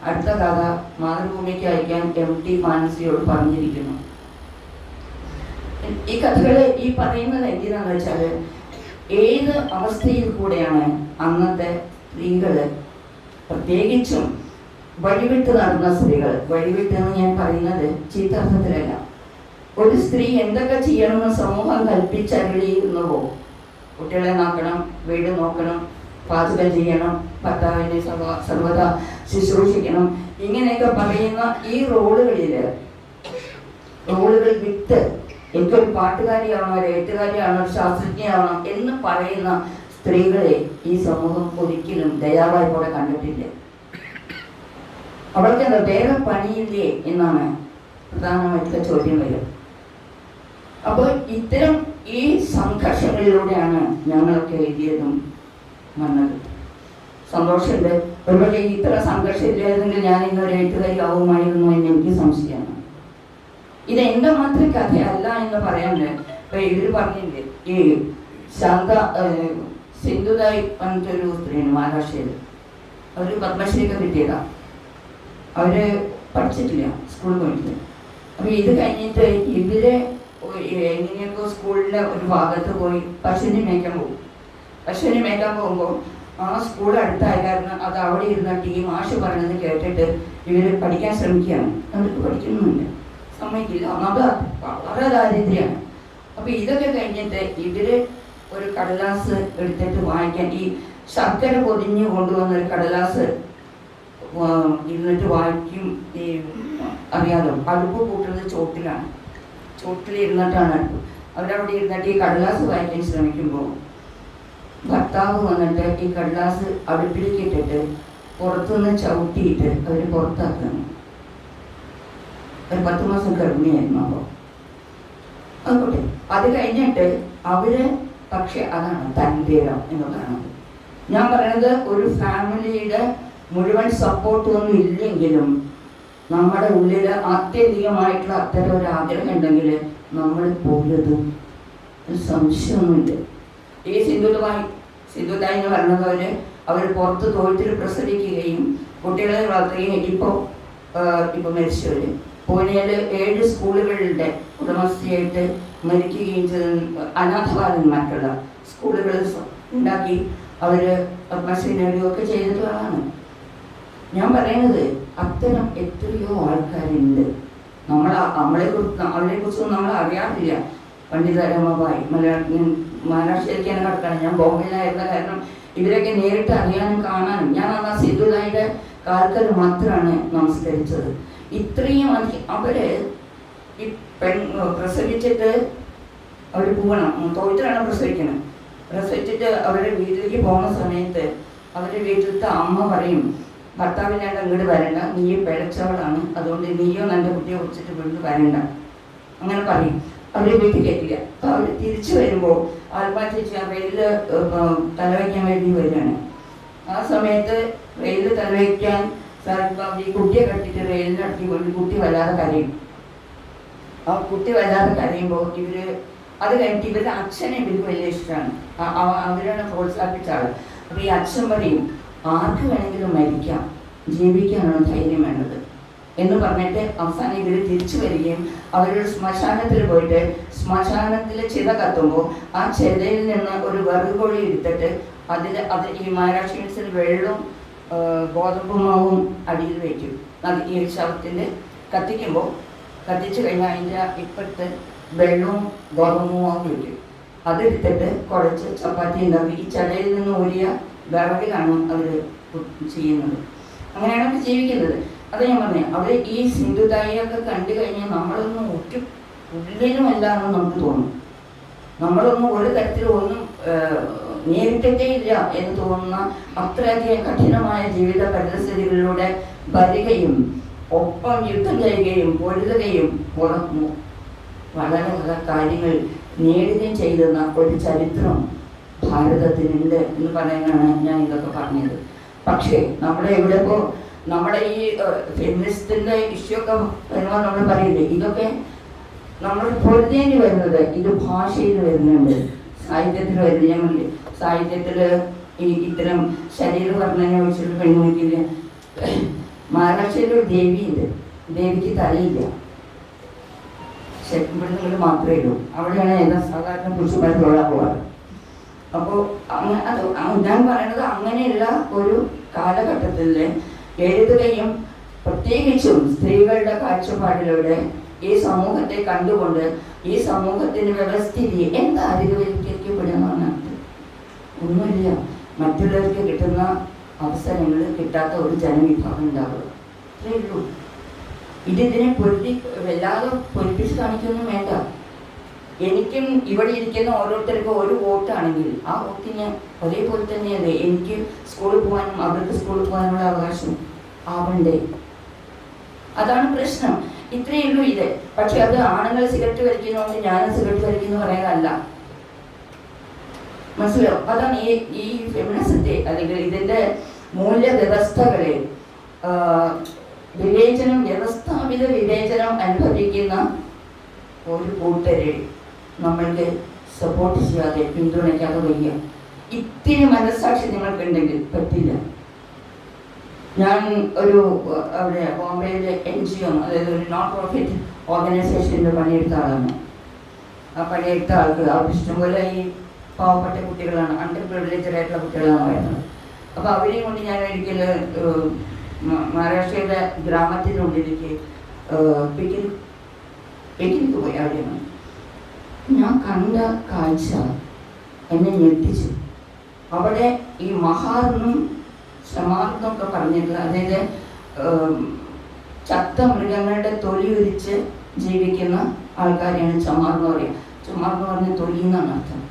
അടുത്ത കഥ മാതൃഭൂമിക്ക് അയക്കാൻ MT മാനസിയോട് പറഞ്ഞിരിക്കുന്നു. ഈ കഥകൾ ഈ പറയുന്നത് എന്തിനാണെന്ന് വെച്ചാൽ, ഏത് അവസ്ഥയിൽ കൂടെയാണ് അന്നത്തെ സ്ത്രീകൾ, പ്രത്യേകിച്ചും വഴിവിട്ട് നടന്ന സ്ത്രീകൾ, വഴിവിട്ടെന്ന് ഞാൻ പറയുന്നത് ചീത്തർത്ഥത്തിലല്ല, ഒരു സ്ത്രീ എന്തൊക്കെ ചെയ്യണമെന്ന് സമൂഹം കൽപ്പിച്ചരുളിയിരുന്നുവോ, കുട്ടികളെ നോക്കണം, വീട് നോക്കണം, പാചകം ചെയ്യണം, ഭർത്താവിനെ സർവ്വത ശുശ്രൂഷിക്കണം, ഇങ്ങനെയൊക്കെ പറയുന്ന ഈ റോളുകൾ വിട്ട് എനിക്കൊരു പാട്ടുകാരിയാണോ, ഒരു എഴുത്തുകാരിയാണോ, ഒരു ശാസ്ത്രജ്ഞയാണോ എന്ന് പറയുന്ന സ്ത്രീകളെ ഈ സമൂഹം ഒരിക്കലും ദയാവായ്പോടെ കണ്ടിട്ടില്ല. അവൾക്ക് എന്താ വേറെ പണിയില്ലേ എന്നാണ് പ്രധാനമായിട്ടുള്ള ചോദ്യം വരിക. അപ്പോൾ ഇത്തരം ഈ സംഘർഷങ്ങളിലൂടെയാണ് ഞങ്ങളൊക്കെ എഴുതിയതും വന്നത്. സന്തോഷമുണ്ട്. ഒരുപക്ഷെ ഇത്ര സംഘർഷം ഇല്ലായിരുന്നെങ്കിൽ ഞാൻ ഇന്നൊരു എഴുത്തുകാരി ആവുമായിരുന്നു എന്ന് എനിക്ക് സംശയമാണ്. ഇത് എൻ്റെ മാത്രം കഥയല്ല എന്ന് പറയാനുണ്ട്. ഇപ്പൊ ഇതിൽ പറഞ്ഞില്ലേ, ഈ ശാന്ത സിന്ധുതായി പറഞ്ഞിട്ടൊരു സ്ത്രീയാണ് മഹാരാഷ്ട്രയിൽ. അവർ പത്മശ്രീയൊക്കെ കിട്ടിയതാണ്. അവര് പഠിച്ചിട്ടില്ല, സ്കൂളിൽ പോയിട്ടില്ല. അപ്പോൾ ഇത് കഴിഞ്ഞിട്ട് ഇവര് എങ്ങനെയൊക്കെ സ്കൂളിലെ ഒരു ഭാഗത്ത് പോയി പശുവിനെ മേയ്ക്കാൻ പോകും. പശുവിനെ മേയ്ക്കാൻ പോകുമ്പോൾ ആ സ്കൂൾ അടുത്തായ കാരണം അത് അവിടെ ഇരുന്നിട്ട് ഈ മാഷ് പറയുന്നത് കേട്ടിട്ട് ഇവര് പഠിക്കാൻ ശ്രമിക്കുകയാണ്. അവർക്ക് പഠിക്കുന്നുമില്ല, സമ്മതിക്കില്ല. അത് വളരെ ദാരിദ്ര്യമാണ്. അപ്പോൾ ഇതൊക്കെ കഴിഞ്ഞിട്ട് ഇവര് ഒരു കടലാസ് എടുത്തിട്ട് വായിക്കാൻ, ഈ ശർക്കര പൊതിഞ്ഞു കൊണ്ടുവന്ന ഒരു കടലാസ് ഇരുന്നിട്ട് വായിക്കും. ഈ അറിയാലോ, അടുപ്പ് കൂട്ടുന്നത് ചോട്ടിലാണ്, ചോട്ടിലിരുന്നിട്ടാണ് അടുപ്പ്. അവരവിടെ ഇരുന്നിട്ട് ഈ കടലാസ് വായിക്കാൻ ശ്രമിക്കുമ്പോൾ ഭർത്താവ് വന്നിട്ട് ഈ കടലാസ് അടുപ്പിലേക്ക് ഇട്ടിട്ട് പുറത്തുനിന്ന് ചവിട്ടിയിട്ട് അവർ പുറത്താക്കുന്നു. ഒരു 10 മാസം ഗർഭിണിയായിരുന്നു. അപ്പോൾ അതുകൊണ്ട് അത് കഴിഞ്ഞിട്ട് അവര്, പക്ഷെ അതാണ് തൻ്റെ ഇടം എന്ന് പറയുന്നത്. ഞാൻ പറയുന്നത് ഒരു ഫാമിലിയുടെ മുഴുവൻ സപ്പോർട്ടൊന്നും ഇല്ലെങ്കിലും നമ്മുടെ ഉള്ളിൽ ആത്യന്തികമായിട്ടുള്ള അത്തരം ഒരു ആഗ്രഹം ഉണ്ടെങ്കിൽ നമ്മൾ പോരുതും സംശയമൊന്നുമില്ല. ഈ സിന്ധുതായി എന്ന് പറയുന്നത് അവർ പുറത്ത് തൊഴുത്തിൽ പ്രസവിക്കുകയും കുട്ടികളെ വളർത്തുകയും ഇപ്പോൾ മരിച്ചവർ പൂനെയിൽ 7 സ്കൂളുകളുടെ ഉടമസ്ഥയായിട്ട് മരിക്കുകയും ചെയ്ത അനാഥബാലന്മാർക്കുള്ള സ്കൂളുകൾ ഉണ്ടാക്കി അവർ പത്മശ്രീ നേടുകയൊക്കെ ചെയ്തിട്ടുള്ളതാണ്. ഞാൻ പറയുന്നത് അത്തരം എത്രയോ ആൾക്കാരുണ്ട്. അവരെ കുറിച്ചൊന്നും നമ്മൾ അറിയാറില്ല. പണ്ഡിത രമാബായി മഹാരാഷ്ട്രയിലേക്കാണ് കിടക്കണം. ഞാൻ ബോംബെയിലായിരുന്ന കാരണം ഇവരൊക്കെ നേരിട്ട് അറിയാനും കാണാനും. ഞാൻ അന്ന് സിന്ധുതായിയുടെ കാൽക്കൽ മാത്രമാണ് നമസ്കരിച്ചത്. ഇത്രയും അവര് ഈ പ്രസവിച്ചിട്ട് അവർ പോകണം, തൊഴുത്തിലാണ് പ്രസവിച്ചിട്ട് അവരുടെ വീട്ടിലേക്ക് പോകുന്ന സമയത്ത് അവരുടെ വീട്ടിലത്തെ അമ്മ പറയും, ഭർത്താവിനാണ്ട് അങ്ങോട്ട് വരണ്ട, നീ പിഴച്ചവളാണ്, അതുകൊണ്ട് നീയോ എൻ്റെ കുട്ടിയെ കുറിച്ചിട്ട് വീണ്ടും വരണ്ട, അങ്ങനെ പറയും. അവർ വീട്ടിൽ കയറ്റില്ല. അപ്പോൾ അവർ തിരിച്ചു വരുമ്പോൾ ആത്മഹത്യ റെയിലിൽ തലവയ്ക്കാൻ വേണ്ടി വരികയാണ്. ആ സമയത്ത് റെയിലിൽ തലവയ്ക്കാൻ ഈ കുട്ടിയെ കട്ടിട്ട് റെയിലിനടുത്ത് കൊണ്ട് കുട്ടി വല്ലാതെ കരയും. ആ കുട്ടി വല്ലാതെ കരയുമ്പോൾ അത് കഴിഞ്ഞിട്ട് ഇവരുടെ അച്ഛനെ ഇവർക്ക് വലിയ ഇഷ്ടമാണ്, അവരാണ് പ്രോത്സാഹിപ്പിച്ച ആൾ. അപ്പോൾ ഈ അച്ഛൻ പറയും, ആർക്ക് വേണമെങ്കിലും മരിക്കാം, ജീവിക്കാനാണ് ധൈര്യം വേണ്ടത് എന്ന് പറഞ്ഞിട്ട് അവസാനം ഇവർ തിരിച്ചു വരികയും അവരൊരു ശ്മശാനത്തിൽ പോയിട്ട് ശ്മശാനത്തിൽ ചിത കത്തുമ്പോൾ ആ ചിതയിൽ നിന്ന് ഒരു വെറുകൊഴി എടുത്തിട്ട് അത് ഈ മഹാരാഷ്ട്രീയൻസിൽ വെള്ളവും ഗോതമ്പ് മാവും അടിയിൽ വയ്ക്കും. അത് ഈ ശവത്തിൻ്റെ കത്തിക്കുമ്പോൾ കത്തിച്ചു കഴിഞ്ഞാൽ അതിൻ്റെ ഇപ്പോഴത്തെ വെള്ളവും ഗോതമ്പ് മാവും വയ്ക്കും. അതെടുത്തിട്ട് കുഴച്ച് ചപ്പാത്തി ഉണ്ടാക്കി ഈ ചടയിൽ നിന്ന് ഊരിയ വിറകിലാണ് അവർ ചെയ്യുന്നത്. അങ്ങനെയാണ് അവർ ജീവിക്കുന്നത്. അത് ഞാൻ പറഞ്ഞു, അവർ ഈ സിന്ധുതായിയൊക്കെ കണ്ടു കഴിഞ്ഞാൽ നമ്മളൊന്നും ഉള്ളിലുമല്ല എന്ന് നമുക്ക് തോന്നും. നമ്മളൊന്നും ഒരു തരത്തിലും ഒന്നും നേരിട്ടേ ഇല്ല എന്ന് തോന്നുന്ന അത്രയധികം കഠിനമായ ജീവിത പരിസ്ഥിതികളിലൂടെ വരികയും ഒപ്പം യുദ്ധം ചെയ്യുകയും പൊരുതുകയും വളരെ വളരെ കാര്യങ്ങൾ നേടുകയും ചെയ്യുന്ന ഒരു ചരിത്രം ഭാരതത്തിനുണ്ട് എന്ന് പറയാനാണ് ഞാൻ ഇതൊക്കെ പറഞ്ഞത്. പക്ഷേ നമ്മുടെ ഇവിടെ ഇപ്പോൾ നമ്മുടെ ഈ ഫെമിനിസ്റ്റിൻ്റെ ഇഷ്യൂ ഒക്കെ വരുമ്പോൾ നമ്മൾ പറയില്ലേ, ഇതൊക്കെ നമ്മൾ പൊരുതേണ്ടി വരുന്നത് ഇത് ഭാഷയിൽ വരുന്നുണ്ട്, സാഹിത്യത്തിൽ വരുന്നില്ല. സാഹിത്യത്തിൽ ഈ ഇത്തരം ശരീരവർണ്ണനെ വെച്ചിട്ട് പെൺകുട്ടിക്കില്ല. മഹാരാഷ്ട്രയിൽ ഒരു ദേവിയുണ്ട്, ദേവിക്ക് തലയില്ല, പെണ്ണുങ്ങൾ മാത്രമേ ഉള്ളൂ. അവിടെയാണ് ഏതാ സാധാരണ പുരുഷന്മാർ തൊഴാൻ പോകാറ്. അപ്പോൾ അത് ഞാൻ പറയണത് അങ്ങനെയുള്ള ഒരു കാലഘട്ടത്തിൽ എഴുതുകയും പ്രത്യേകിച്ചും സ്ത്രീകളുടെ കാഴ്ചപ്പാടിലൂടെ ഈ സമൂഹത്തെ കണ്ടുകൊണ്ട് ഈ സമൂഹത്തിന് വ്യവസ്ഥിതി എന്താ അധികവൽക്കരിക്കപ്പെടുന്ന ഒന്നുമില്ല. മറ്റുള്ളവർക്ക് കിട്ടുന്ന അവസരങ്ങൾ കിട്ടാത്ത ഒരു ജനവിഭാഗം ഉണ്ടാവുക, അത്രേ ഉള്ളൂ. ഇതിനെ വല്ലാതെ പൊലിപ്പിച്ച് കാണിക്കൊന്നും വേണ്ട. എനിക്കും ഇവിടെ ഇരിക്കുന്ന ഓരോരുത്തർക്കും ഒരു വോട്ടാണെങ്കിൽ ആ വോട്ടിന് ഒരേപോലെ തന്നെയല്ലേ എനിക്ക് സ്കൂളിൽ പോകാനും അവർക്ക് സ്കൂളിൽ പോകാനുള്ള അവകാശം ആവണ്ടേ? അതാണ് പ്രശ്നം. ഇത്രയേ ഉള്ളൂ ഇത്. പക്ഷെ അത് ആണുങ്ങൾ സിഗരറ്റ് വലിക്കുന്നതുകൊണ്ട് ഞാനും സിഗരറ്റ് വലിക്കുന്നു പറയാനല്ല, മനസ്സിലാവും. അതാണ് ഈ ഫെമിനിസത്തെ അല്ലെങ്കിൽ ഇതിൻ്റെ മൂല്യവ്യവസ്ഥകളെ വ്യവസ്ഥാപിത വിവേചനം അനുഭവിക്കുന്ന ഒരു കൂട്ടരെ നമ്മൾക്ക് സപ്പോർട്ട് ചെയ്യാതെ പിന്തുണയ്ക്കാതെ വയ്യ. ഇത്തിരി മനസ്സാക്ഷി നിങ്ങൾക്കുണ്ടെങ്കിൽ പറ്റില്ല. ഞാൻ അവിടെ ബോംബെയിലെ NGO, അതായത് ഒരു നോൺ പ്രോഫിറ്റ് ഓർഗനൈസേഷനിൽ പണിയെടുത്ത ആളാണ്. ആ പണിയെടുത്ത ആൾക്ക് അവർ ഇഷ്ടംപോലെ ഈ പാവപ്പെട്ട കുട്ടികളാണ്, അണ്ടർ പ്രിവിലേജഡ് ആയിട്ടുള്ള കുട്ടികളാണ് വരുന്നത്. അപ്പോൾ അവരെയും കൊണ്ട് ഞാൻ ഒരിക്കൽ മഹാരാഷ്ട്രയിലെ ഗ്രാമത്തിനുള്ളിലേക്ക് പിക്നിക്ക് പോയി. അവിടെയാണ് ഞാൻ കണ്ട കാഴ്ച എന്നെ ഞെട്ടിച്ചു. അവിടെ ഈ മഹാർന്നും ക്ഷമാർന്നൊക്കെ പറഞ്ഞിട്ടുള്ള, അതായത് ചത്ത മൃഗങ്ങളുടെ തൊലി ഉരിച്ച് ജീവിക്കുന്ന ആൾക്കാരെയാണ് ചമാർ എന്ന് പറയുക. ചമാർ എന്ന് പറഞ്ഞാൽ തൊലി എന്നാണ് അർത്ഥം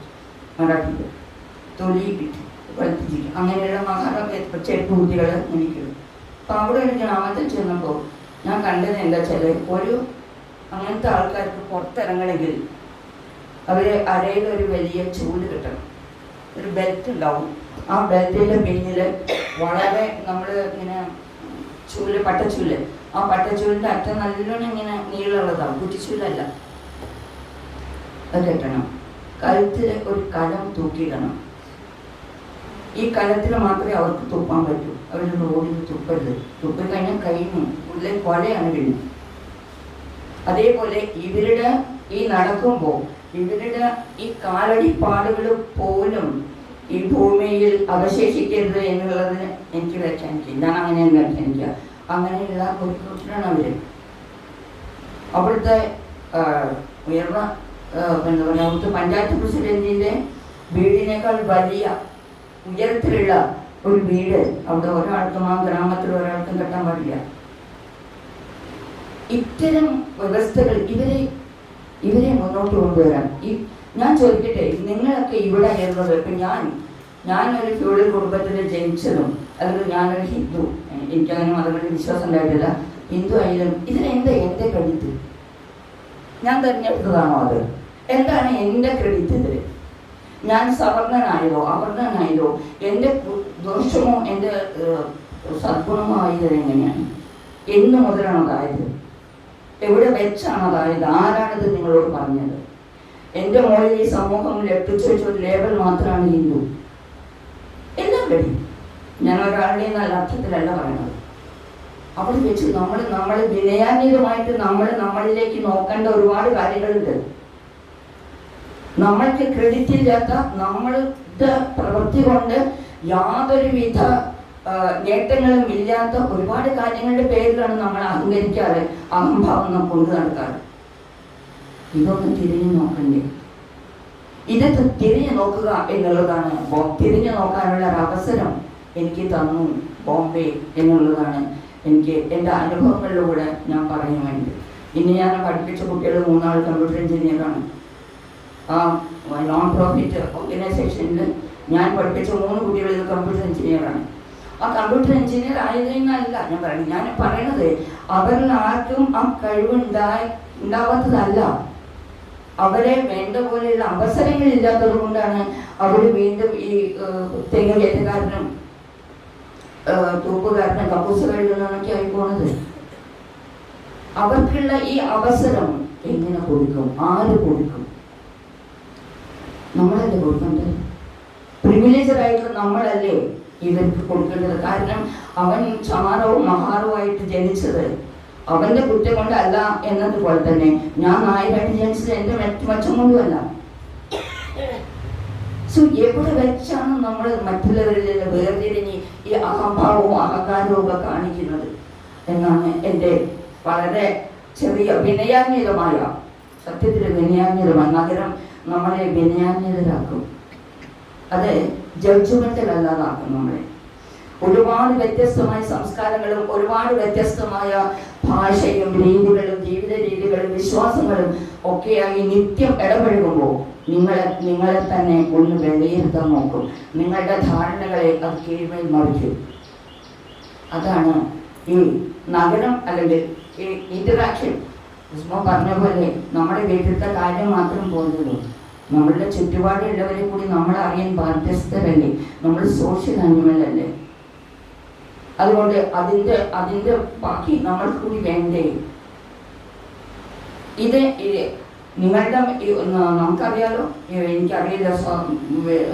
മറാഠിയിൽ. തൊലി ഇട്ട് വെളുപ്പിച്ചിരിക്കും. അങ്ങനെയുള്ള മഹാറൊക്കെ ചെരുപ്പ് കുട്ടികൾ എനിക്കുള്ളൂ. അപ്പോൾ അവിടെ ഒരു ഗ്രാമത്തിൽ ചെന്നപ്പോൾ ഞാൻ കണ്ടത് എന്താ വെച്ചാൽ, അങ്ങനത്തെ ആൾക്കാർക്ക് പുറത്തിറങ്ങണമെങ്കിൽ അവർ അരയിൽ ഒരു വലിയ ചൂല് കിട്ടണം, ഒരു ബെൽറ്റ് ഉണ്ടാവും. ആ ബെൽറ്റിൻ്റെ പിന്നിൽ വളരെ നമ്മൾ ഇങ്ങനെ പട്ടച്ചൂല്, ആ പട്ടച്ചൂലിൻ്റെ അറ്റം നല്ലോണം ഇങ്ങനെ നീളമുള്ളതാവും, കുറ്റിച്ചൂലല്ല. അത് കെട്ടണം. കഴുത്തിൽ ഒരു കലം തൂക്കിയിടണം. ഈ കലത്തിൽ മാത്രമേ അവർക്ക് തുപ്പാൻ പറ്റൂ. അവർ റോഡിൽ തുപ്പരുത്. തുപ്പിക്കഴിഞ്ഞാൽ കഴിഞ്ഞു, ഉള്ളിൽ കൊലയാണ് വീണു. അതേപോലെ ഇവരുടെ ഈ നടക്കുമ്പോൾ ഇവരുടെ ഈ കാലടിപ്പാടുകൾ പോലും ഈ ഭൂമിയിൽ അവശേഷിക്കരുത് എന്നുള്ളതിന് എനിക്ക് വ്യാഖ്യാനിക്കുക. ഞാൻ അങ്ങനെയാണ് വ്യാഖ്യാനിക്കുക. അങ്ങനെയുള്ള ഒരു കൂട്ടരാണ് അവർ. അവിടുത്തെ ഉയർന്ന എന്താ പറയുക, അവിടുത്തെ പഞ്ചായത്ത് പ്രസിഡന്റിൻ്റെ വീടിനേക്കാൾ വലിയ ഉയരത്തിലുള്ള ഒരു വീട് അവിടെ ഒരാൾക്കും, ആ ഗ്രാമത്തിൽ ഒരാൾക്കും കെട്ടാൻ പാടില്ല. ഇത്തരം വ്യവസ്ഥകൾ ഇവരെ മുന്നോട്ട് കൊണ്ടുവരാൻ ഞാൻ ചോദിക്കട്ടെ, നിങ്ങളൊക്കെ ഇവിടെ ആയിരുന്നത്, ഇപ്പം ഞാനൊരു ഫ്യൂഡൽ കുടുംബത്തിൽ ജനിച്ചതും അല്ലെങ്കിൽ ഞാനൊരു ഹിന്ദു, എനിക്കങ്ങനെ മതങ്ങളിൽ വിശ്വാസം ഉണ്ടായിട്ടില്ല. ഹിന്ദു ആയാലും ഇതിനെന്താ എൻ്റെ ക്രെഡിറ്റ്? ഞാൻ തിരഞ്ഞെടുത്തതാണോ അത്? എന്താണ് എൻ്റെ ക്രെഡിറ്റ് ഇതിൽ? ഞാൻ സവർണനായതോ അവർണനായതോ എൻ്റെ ദോഷമോ എൻ്റെ സദ്ഗുണമോ ആയത് എങ്ങനെയാണ്? എന്ന് മുതലാണ് അതായത്? എവിടെ വെച്ചാണ് അതായത്? ആരാണിത് നിങ്ങളോട് പറഞ്ഞത്? എൻ്റെ മോളിൽ ഈ സമൂഹം ലഭിച്ചു വെച്ച ഒരു ലേബൽ മാത്രമാണ് ഹിന്ദു. എല്ലാം കഴിയും. ഞാൻ ഒരാളുടെയും നല്ല അർത്ഥത്തിലല്ല പറയുന്നത്. അവിടെ വെച്ച് നമ്മൾ വിനയാന്വിതമായിട്ട് നമ്മളിലേക്ക് നോക്കേണ്ട ഒരുപാട് കാര്യങ്ങളുണ്ട്. നമ്മൾക്ക് ക്രെഡിറ്റ് ഇല്ലാത്ത, നമ്മളുടെ പ്രവൃത്തി കൊണ്ട് യാതൊരുവിധ നേട്ടങ്ങളും ഇല്ലാത്ത ഒരുപാട് കാര്യങ്ങളുടെ പേരിലാണ് നമ്മൾ അഹങ്കരിക്കാറ്, അഹംഭാവം കൊണ്ടു നടക്കാറ്. ഇതൊന്ന് തിരിഞ്ഞു നോക്കണ്ടേ? ഇതൊക്കെ തിരിഞ്ഞു നോക്കുക എന്നുള്ളതാണ്. തിരിഞ്ഞു നോക്കാനുള്ള ഒരു അവസരം എനിക്ക് തന്നു ബോംബെ എന്നുള്ളതാണ് എനിക്ക് എൻ്റെ അനുഭവങ്ങളിലൂടെ ഞാൻ പറയാൻ വേണ്ടി. ഇനി ഞാൻ പഠിപ്പിച്ച കുട്ടികൾ 3 ആൾ കമ്പ്യൂട്ടർ എഞ്ചിനീയറാണ്. നോൺ പ്രോഫിറ്റ് ഓർഗനൈസേഷനിൽ ഞാൻ പഠിപ്പിച്ച 3 കുട്ടികൾ ഇത് കമ്പ്യൂട്ടർ എഞ്ചിനീയറാണ്. ആ കമ്പ്യൂട്ടർ എഞ്ചിനീയർ ആയതിനല്ല ഞാൻ പറയണത്, അവരിൽ ആർക്കും ആ കഴിവ് ഉണ്ടാവാത്തതല്ല, അവരെ വേണ്ട പോലെയുള്ള അവസരങ്ങൾ ഇല്ലാത്തത് കൊണ്ടാണ് അവർ വീണ്ടും ഈ തെങ്ങ് കയറ്റക്കാരനും തൂപ്പുകാരനും കക്കൂസ് കഴുകുന്നതൊക്കെ ആയി പോണത്. അവർക്കുള്ള ഈ അവസരം എങ്ങനെ കൊടുക്കും? ആര് കൊടുക്കും? നമ്മളല്ലേ കൊടുക്കേണ്ടത്? പ്രിവിലേജഡ് ആയിട്ടുള്ള നമ്മളല്ലേ ഇവർക്ക് കൊടുക്കേണ്ടത്? കാരണം അവൻ ചമാരവും മഹാറുമായിട്ട് ജനിച്ചത് അവന്റെ കുറ്റം കൊണ്ടല്ല എന്നതുപോലെ തന്നെ ഞാൻ നായരായിട്ട് ജനിച്ചത് എൻ്റെ മെച്ചം കൊണ്ടുമല്ല. സോ എവിടെ വെച്ചാണ് നമ്മൾ മറ്റുള്ളവരിൽ വേർതിരിഞ്ഞ് ഈ അഹംഭാവവും അഹങ്കാരവും ഒക്കെ കാണിക്കുന്നത് എന്നാണ് എൻ്റെ വളരെ ചെറിയ വിനയാന്വിതമായ, സത്യത്തിൽ വിനയാന്വിതമായ നഗരം നമ്മളെ വിനയാന്വിതരാക്കും. അത് ജഡ്ജ്മെന്റൽ അല്ലാതാക്കും നമ്മളെ. ഒരുപാട് വ്യത്യസ്തമായ സംസ്കാരങ്ങളും ഒരുപാട് വ്യത്യസ്തമായ ഭാഷയും രീതികളും ജീവിത രീതികളും വിശ്വാസങ്ങളും ഒക്കെയായി നിത്യം ഇടപഴകുമ്പോൾ നിങ്ങളെ തന്നെ ഒന്ന് വിലയിരുത്താൻ നോക്കും. നിങ്ങളുടെ ധാരണകളെ അത് കീഴ്മേൽ മറിക്കും. അതാണ് ഈ നഗരം അല്ലെങ്കിൽ ഈ ഇന്ററാക്ഷൻ. പറഞ്ഞ പോലെ നമ്മുടെ വീട്ടിലത്തെ കാര്യം മാത്രം പോകുന്നുള്ളൂ. നമ്മളുടെ ചുറ്റുപാടുള്ളവരെ കൂടി നമ്മൾ അറിയാൻ ബാധ്യസ്ഥരല്ലേ. നമ്മൾ സോഷ്യൽ ആനിമൽ അല്ലേ. അതുകൊണ്ട് അതിന്റെ ബാക്കി നമ്മൾ കൂടി വേണ്ടേ? ഇത് നിങ്ങളുടെ നമുക്കറിയാലോ, എനിക്കറിയില്ല,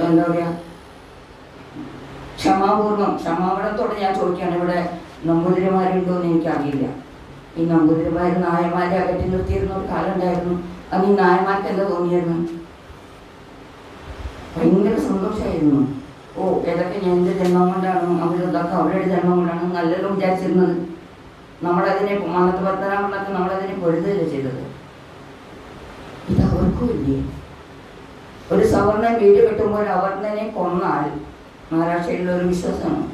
എന്താ പറയാ, ക്ഷമാപണത്തോടെ ഞാൻ ചോദിക്കുകയാണ്, ഇവിടെ നമ്പൂതിരിമാരുണ്ടോ എന്ന് എനിക്കറിയില്ല. ഈ നമ്പൂതിരിമാർ നായന്മാരെ അകറ്റി നിർത്തിയിരുന്ന ഒരു കാലം ഉണ്ടായിരുന്നു. അത് ഈ നായന്മാർക്ക് എന്താ തോന്നിയിരുന്നു? ഭയങ്കര സന്തോഷമായിരുന്നു. ഓ, ഏതൊക്കെ എൻ്റെ ജന്മം കൊണ്ടാണ്, അവരിതൊക്കെ അവരുടെ ജന്മം കൊണ്ടാണ് നല്ലല്ലോ വിചാരിച്ചിരുന്നത്. നമ്മളതിനെ മന്നത്ത് പത്തനാമണ്ണൊക്കെ നമ്മളതിനെ പൊഴുതല്ലേ ചെയ്തത്. ഇത് അവർക്കും ഇല്ലേ? ഒരു സവർണൻ വീട് കെട്ടുമ്പോൾ അവർണനെ കൊന്നാൽ, മഹാരാഷ്ട്രയിലുള്ള ഒരു വിശ്വാസമാണ്,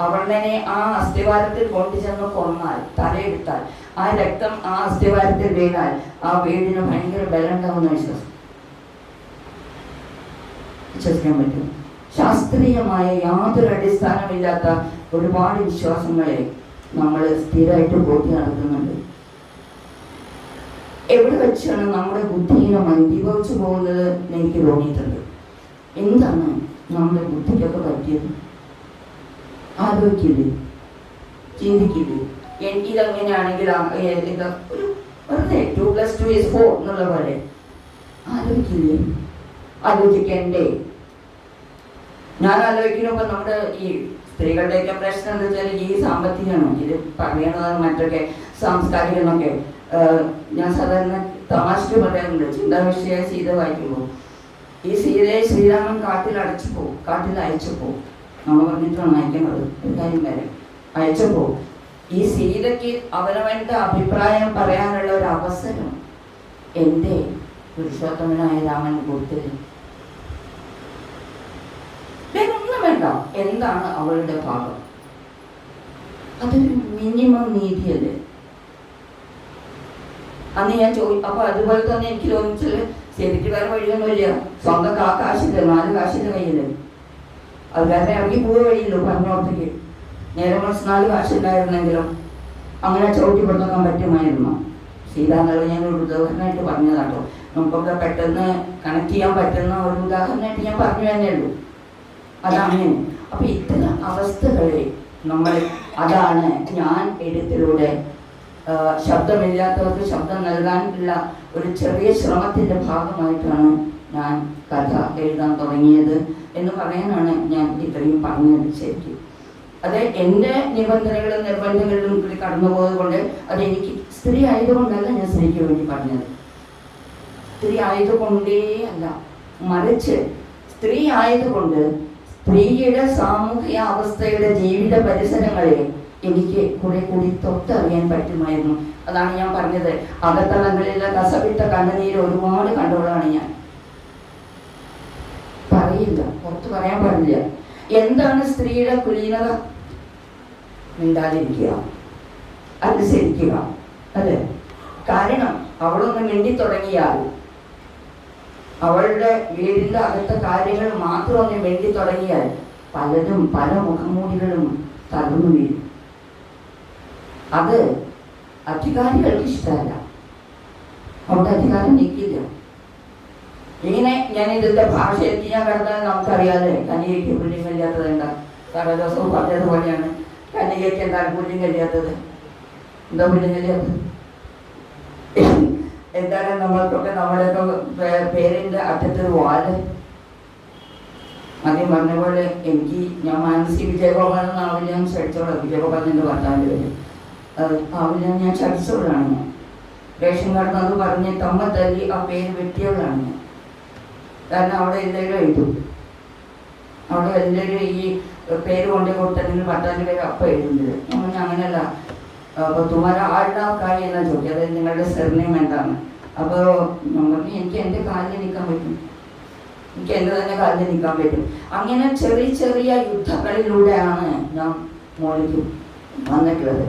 അവർണനെ ആ അസ്ഥിവാരത്തിൽ കൊണ്ടുചെന്ന് കൊന്നാൽ, തലയെടുത്താൽ ആ രക്തം ആ അസ്ഥിവാരത്തിൽ വീണാൽ ആ വീടിന് ഭയങ്കര ബലം ഉണ്ടാവുന്ന വിശ്വാസം. വിശ്വസിക്കാൻ പറ്റും? ശാസ്ത്രീയമായ യാതൊരു അടിസ്ഥാനമില്ലാത്ത ഒരുപാട് വിശ്വാസങ്ങളെ നമ്മൾ സ്ഥിരമായിട്ട് പോറ്റി നടത്തുന്നുണ്ട്. എവിടെ വെച്ചാണ് നമ്മുടെ ബുദ്ധിയെ മന്ദീഭവിച്ചു പോകുന്നത് എന്ന് എനിക്ക് തോന്നിയിട്ടുണ്ട്. എന്താണ് നമ്മുടെ ബുദ്ധിക്കൊക്കെ പറ്റിയത്? ആലോചിക്കില്ലേ? ചിന്തിക്കില്ലേ? ഇതെങ്ങനെയാണെങ്കിൽ ഇത് ഒരു വെറുതെ 2+2=4 എന്നുള്ള പോലെ ആലോചിക്കില്ലേ? ആലോചിക്കണ്ടേ? ഞാൻ ആലോചിക്കുമ്പോൾ നമ്മുടെ ഈ സ്ത്രീകളുടെയൊക്കെ പ്രശ്നം എന്താ വെച്ചാൽ ഈ സാമ്പത്തികമാണ്. ഇത് പറയണത് മറ്റൊക്കെ സാംസ്കാരികമൊക്കെ ഞാൻ സാധാരണ തമാശക്ക് പറയാറുണ്ട്. ചിന്താവിഷയ സീത വായിക്കുമ്പോൾ ഈ സീതയെ ശ്രീരാമൻ കാട്ടിൽ അയച്ചപ്പോൾ നമ്മൾ പറഞ്ഞിട്ടാണ് അയക്കുന്നത്. ഒരു കാര്യം വരെ അയച്ചപ്പോൾ ഈ സീതയ്ക്ക് അവനവൻ്റെ അഭിപ്രായം പറയാനുള്ള ഒരു അവസരം എൻ്റെ പുരുഷോത്തമനായ രാമൻ കൊടുത്തത്. വേറൊന്നും വേണ്ട. എന്താണ് അവളുടെ ഭാഗം? അതൊരു മിനിമം നീതിയല്ലേ? അന്ന് ഞാൻ അപ്പൊ അതുപോലെ തന്നെ എനിക്ക് തോന്നിച്ചത് ശരിക്ക് വേറെ വഴിയൊന്നുമില്ല. സ്വന്തം കാശില്ല, 4 കാശിന്റെ കയ്യില്. അത് കാരണം ഇറങ്ങി പോയ വഴിയില്ലോ പറഞ്ഞോടത്തേക്ക്. നേരെ കുറച്ച് 4 കാശുണ്ടായിരുന്നെങ്കിലും അങ്ങനെ ചവിട്ടി പുറത്താക്കാൻ പറ്റുമായിരുന്നു. സീത എന്നുള്ളത് ഞാൻ ഒരു ഉദാഹരണമായിട്ട് പറഞ്ഞതാട്ടോ. നമുക്കൊക്കെ പെട്ടെന്ന് കണക്ട് ചെയ്യാൻ പറ്റുന്ന ഒരു ഉദാഹരണമായിട്ട് ഞാൻ പറഞ്ഞു തന്നെ ഉള്ളൂ. അതങ്ങനെ. അപ്പൊ ഇത്തരം അവസ്ഥകളെ നമ്മൾ, അതാണ് ഞാൻ എഴുത്തിലൂടെ ശബ്ദമില്ലാത്തവർക്ക് ശബ്ദം നൽകാനുള്ള ഒരു ചെറിയ ശ്രമത്തിന്റെ ഭാഗമായിട്ടാണ് ഞാൻ കഥ എഴുതാൻ തുടങ്ങിയത് എന്ന് പറയാനാണ് ഞാൻ ഇത്രയും പറഞ്ഞത്. ശരിക്കും അത് എൻ്റെ നിബന്ധനകളും നിർബന്ധങ്ങളിലും കൂടി കടന്നു പോയത് കൊണ്ട് അതെനിക്ക് സ്ത്രീ ആയതുകൊണ്ടല്ല ഞാൻ സ്ത്രീക്ക് വേണ്ടി പറഞ്ഞത്. സ്ത്രീ ആയതുകൊണ്ടേ അല്ല, മറിച്ച് സ്ത്രീ ആയതുകൊണ്ട് സ്ത്രീയുടെ സാമൂഹിക അവസ്ഥയുടെ ജീവിത പരിസരങ്ങളെ എനിക്ക് കുറെ കൂടി തൊട്ടറിയാൻ പറ്റുമായിരുന്നു. അതാണ് ഞാൻ പറഞ്ഞത്, അകത്തളങ്ങളിലെ കസവിട്ട കണ്ണുനീര് ഒരുപാട് കണ്ടവളാണ് ഞാൻ. പറയില്ല, പുറത്ത് പറയാൻ പാടില്ല. എന്താണ് സ്ത്രീയുടെ കുലീനത? മിണ്ടാതിരിക്കുക, അനുസരിക്കുക. അല്ലേ? കാരണം അവളൊന്ന് മിണ്ടി തുടങ്ങിയാൽ, അവളുടെ വീടിന്റെ അകത്തെ കാര്യങ്ങൾ മാത്രം ഒന്ന് മിണ്ടി തുടങ്ങിയാൽ പലതും പല മുഖംമൂടികളും തകർന്നു വീഴും. അത് അധികാരികൾക്ക് ഇഷ്ടമല്ല, അവിടെ അധികാരം നിൽക്കില്ല. ഇങ്ങനെ ഞാൻ ഇതിന്റെ ഭാഷയെത്തി ഞാൻ കടന്നാൽ നമുക്കറിയാതെ കന്യകയ്ക്ക് പുല്യം കഴിയാത്തത് എന്താ? ദിവസവും പറഞ്ഞതുപോലെയാണ്, കന്യകയ്ക്ക് എന്താണ് പുല്യം കഴിയാത്തത്? എന്താ പുല്യം കഴിയാത്തത്? എന്താണ് നമ്മൾക്കൊക്കെ നമ്മുടെയൊക്കെ പേരിന്റെ അറ്റത്തൊരു വാല്. ആദ്യം പറഞ്ഞ പോലെ ഞാൻ മാനസി വിജയഗോപാലെന്നാവില്ല, ഞാൻ ചടിച്ചോളാം. വിജയഗോപാലിന്റെ ഭർത്താവിൻ്റെ പേര് ആവില്ല, ഞാൻ ചടിച്ചോളാണ്. ഞാൻ റേഷൻ കാർഡ് അത് പറഞ്ഞ് തമ്മത്തല്ലി ആ പേര് വെട്ടിയവളാണ് ഞാൻ. കാരണം അവിടെ എല്ലാവരും എഴുതും, അവിടെ എല്ലാവരും ഈ പേര് കൊണ്ടു കൊടുത്തിട്ടുണ്ടെങ്കിൽ ഭർത്താവിൻ്റെ പേര് അപ്പം എഴുതുന്നത്. ഞാൻ അങ്ങനെയല്ല. അപ്പോൾ തുമാര ആൾക്കാരി എന്നാ ചോദിക്കുക, അതായത് നിങ്ങളുടെ സെർനെയിം എന്താണ്? അപ്പോൾ ഞാൻ പറഞ്ഞു എനിക്ക് എൻ്റെ കാലിൽ നിൽക്കാൻ പറ്റും, എനിക്ക് എൻ്റെ തന്നെ കാലിൽ നിൽക്കാൻ പറ്റും. അങ്ങനെ ചെറിയ ചെറിയ യുദ്ധങ്ങളിലൂടെയാണ് ഞാൻ മോളിലേക്ക് വന്നിട്ടുള്ളത്.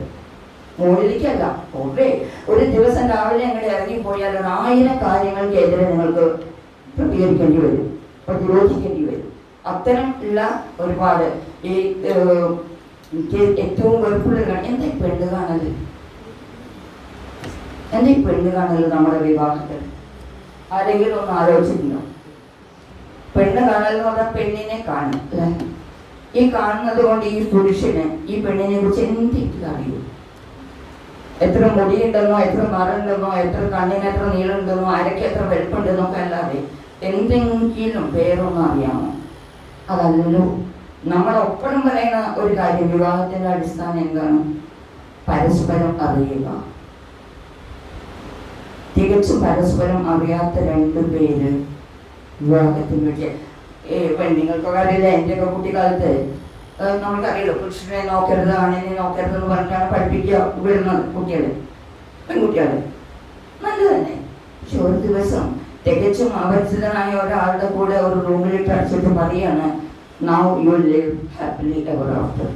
മോളിലേക്കല്ല, ഓക്കെ, ഒരു ദിവസം രാവിലെ അങ്ങനെ ഇറങ്ങിപ്പോയാൽ 1000 കാര്യങ്ങൾക്കെതിരെ നിങ്ങൾക്ക് പ്രതികരിക്കേണ്ടി വരും, പ്രതിരോധിക്കേണ്ടി വരും. അത്തരം ഉള്ള ഒരുപാട് ഈ എനിക്ക് ഏറ്റവും വെറുപ്പുള്ള എന്താ ഈ പെണ്ണ് കാണല്? എന്താ ഈ പെണ്ണ് കാണല് നമ്മുടെ വിവാഹത്തിൽ? ആരെങ്കിലും ഒന്ന് ആലോചിച്ചിട്ടുണ്ടോ? പെണ്ണ് കാണൽ എന്ന് പറഞ്ഞാൽ പെണ്ണിനെ കാണും അല്ലെ? ഈ കാണുന്നത് കൊണ്ട് ഈ പുരുഷന് ഈ പെണ്ണിനെ കുറിച്ച് എന്തെങ്കിലും അറിയൂ? എത്ര മുടിയുണ്ടെന്നോ, എത്ര മറുണ്ടെന്നോ, എത്ര കണ്ണിന് എത്ര നീളുണ്ടെന്നോ, അരയ്ക്ക് എത്ര വെളുപ്പുണ്ടെന്നോ ഒക്കെ അല്ലാതെ എന്തെങ്കിലും പേരൊന്നും അറിയാമോ? അതല്ലല്ലോ. നമ്മളൊപ്പഴും പറയുന്ന ഒരു കാര്യം, വിവാഹത്തിന്റെ അടിസ്ഥാനം എന്താണ്? പരസ്പരം അറിയുക. തികച്ചും പരസ്പരം അറിയാത്ത 2 പേര് വിവാഹത്തിന് വേണ്ടി പെണ്ണുങ്ങൾക്കൊക്കെ അറിയില്ല. എൻ്റെയൊക്കെ കുട്ടിക്കാലത്ത് നമുക്കറിയില്ല, പുരുഷനെ നോക്കരുത്, ആണിനെ നോക്കരുത് എന്ന് പറഞ്ഞിട്ടാണ് പഠിപ്പിക്കുക വിടുന്നത് കുട്ടികളെ, പെൺകുട്ടികളെ. നല്ല തന്നെ. പക്ഷെ ഒരു ദിവസം തികച്ചും അപരിചിതനായ ഒരാളുടെ കൂടെ ഒരു റൂമിലിട്ട് അടച്ചിട്ട് പറയാണ്, now you live happily ever after.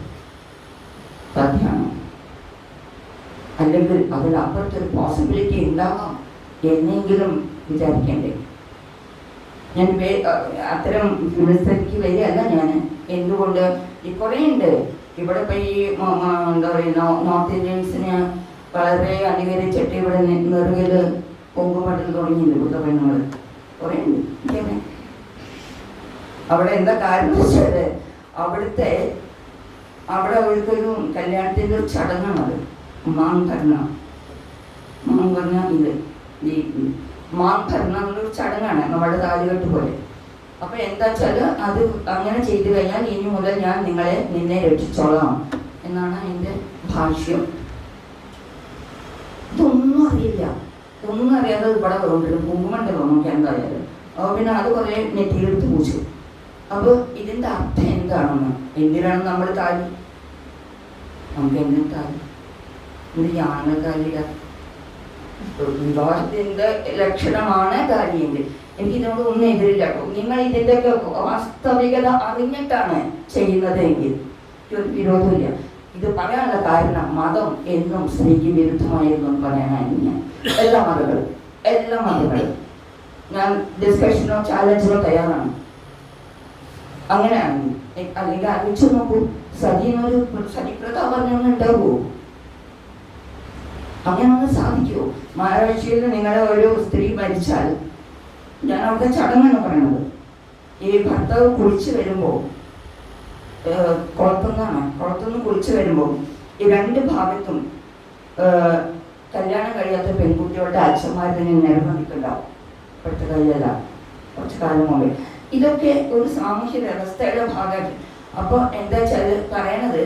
സത്യമാണ്. അല്ലെങ്കിൽ അതിനപ്പുറത്തൊരു പോസിബിലിറ്റി ഉണ്ടാകാം എന്നെങ്കിലും വിചാരിക്കണ്ടേ? ഞാൻ അത്തരം ഫിലിസ്തീനിക്ക് വരികയല്ല ഞാൻ. എന്തുകൊണ്ട്? ഈ കുറേ ഉണ്ട് ഇവിടെ. ഇപ്പം ഈ എന്താ പറയുക, നോർത്ത് ഇന്ത്യൻസിന് വളരെ അനുകരിച്ചിട്ട് ഇവിടെ നെറുകിൽ പൊങ്കുമടൽ തുടങ്ങിയില്ല ഇവിടുത്തെ പെണ്ണുങ്ങൾ കുറേ ഉണ്ട്. അവിടെ എന്താ കാരണം വെച്ചാൽ അവിടെ അവർക്കൊരു കല്യാണത്തിൻ്റെ ഒരു ചടങ്ങാണത്, മാൻഭരണ. മാൻ പറഞ്ഞാൽ ഇത് ഈ മാൻഭരണ എന്നൊരു ചടങ്ങാണ്, നമ്മുടെ താലികെട്ട് പോലെ. അപ്പൊ എന്താ വെച്ചാൽ അത് അങ്ങനെ ചെയ്തു കഴിഞ്ഞാൽ ഇനി മുതൽ ഞാൻ നിന്നെ രക്ഷിച്ചോളാം എന്നാണ് അതിൻ്റെ ഭാഷ്യം. ഇതൊന്നും അറിയില്ല, ഇതൊന്നും അറിയാതെ ഇവിടെ കൊണ്ടിരും കുങ്കുമണ്ട് നമുക്ക് എന്തായാലും. അപ്പോൾ പിന്നെ അത് കുറേ നെറ്റിയിലെടുത്ത് പൂച്ചു. അപ്പോൾ ഇതിൻ്റെ അർത്ഥം എന്താണെന്ന്, എന്തിനാണ് നമ്മൾ താലി? നമുക്ക് എന്തിനും താലി? ഇത് ആണുങ്ങൾ താലിയില്ല. വിവാഹത്തിന്റെ ലക്ഷണമാണ് താലിയെങ്കിൽ എനിക്ക് ഇതിനോട് ഒന്നും എതിരില്ല. നിങ്ങൾ ഇതിൻ്റെയൊക്കെ വാസ്തവികത അറിഞ്ഞിട്ടാണ് ചെയ്യുന്നത് എങ്കിൽ ഒരു വിരോധമില്ല. ഇത് പറയാനുള്ള കാരണം മതം എന്നും സ്ത്രീക്ക് വിരുദ്ധമായിരുന്നു എന്ന് പറയാനായിരുന്നു ഞാൻ. എല്ലാ മതങ്ങളും ഞാൻ ഡിസ്കഷനോ ചാലഞ്ചിനോ തയ്യാറാണ്. അങ്ങനെയാണ്. അല്ലെങ്കിൽ അറിയിച്ചു നോക്കൂ, സതിന്നൊരു സതിപ്രത പറഞ്ഞൊന്നും ഉണ്ടാവുമോ? അങ്ങനെയൊന്നും സാധിക്കുമോ? മാരാഴ്ചയിൽ നിങ്ങളുടെ ഒരു സ്ത്രീ മരിച്ചാൽ, ഞാൻ അവിടെ ചടങ്ങാണ് പറയണത്, ഈ ഭർത്താവ് കുളിച്ച് വരുമ്പോൾ, കുളത്തുനിന്ന് കുളിച്ച് വരുമ്പോൾ ഈ രണ്ട് ഭാഗത്തും കല്യാണം കഴിയാത്ത പെൺകുട്ടികളുടെ അച്ഛന്മാർ തന്നെ നിരന്നിട്ടുണ്ടാവും. ഇപ്പോഴത്തെ കഴിയല്ല, കുറച്ച് കാലം മുമ്പേ. ഇതൊക്കെ ഒരു സാമൂഹ്യ വ്യവസ്ഥയുടെ ഭാഗമായിട്ട്. അപ്പോൾ എന്താ വെച്ചാൽ പറയണത്,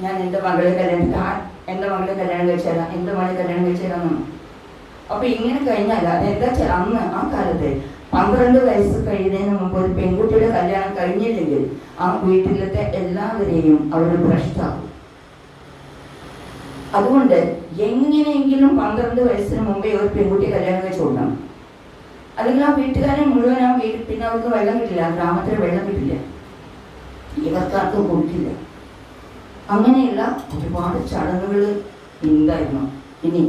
ഞാൻ എൻ്റെ മകളെ കല്യാണം കഴിച്ചാലാ, എൻ്റെ മകളെ കല്യാണം കഴിച്ചാലാന്നാണ്. അപ്പോൾ ഇങ്ങനെ കഴിഞ്ഞാൽ എന്താ വെച്ചാൽ അന്ന് ആ കാലത്ത് 12 വയസ്സ് കഴിയുന്നതിന് മുമ്പ് ഒരു പെൺകുട്ടിയുടെ കല്യാണം കഴിഞ്ഞില്ലെങ്കിൽ ആ വീട്ടിലത്തെ എല്ലാവരെയും അവർ ഭ്രഷ്ടാക്കും. അതുകൊണ്ട് എങ്ങനെയെങ്കിലും 12 വയസ്സിന് മുമ്പേ ഒരു പെൺകുട്ടിയെ കല്യാണം കഴിച്ചു കൊടുക്കണം. അല്ലെങ്കിൽ ആ വീട്ടുകാരെ മുഴുവൻ ആ വീട്ടിൽ പിന്നെ അവർക്ക് വെള്ളം കിട്ടില്ല, ഗ്രാമത്തിൽ വെള്ളം കിട്ടില്ല, ഇവർക്കാർക്കും കൊടുക്കില്ല. അങ്ങനെയുള്ള ഒരുപാട് ചടങ്ങുകൾ ഉണ്ടായിരുന്നു. ഇനി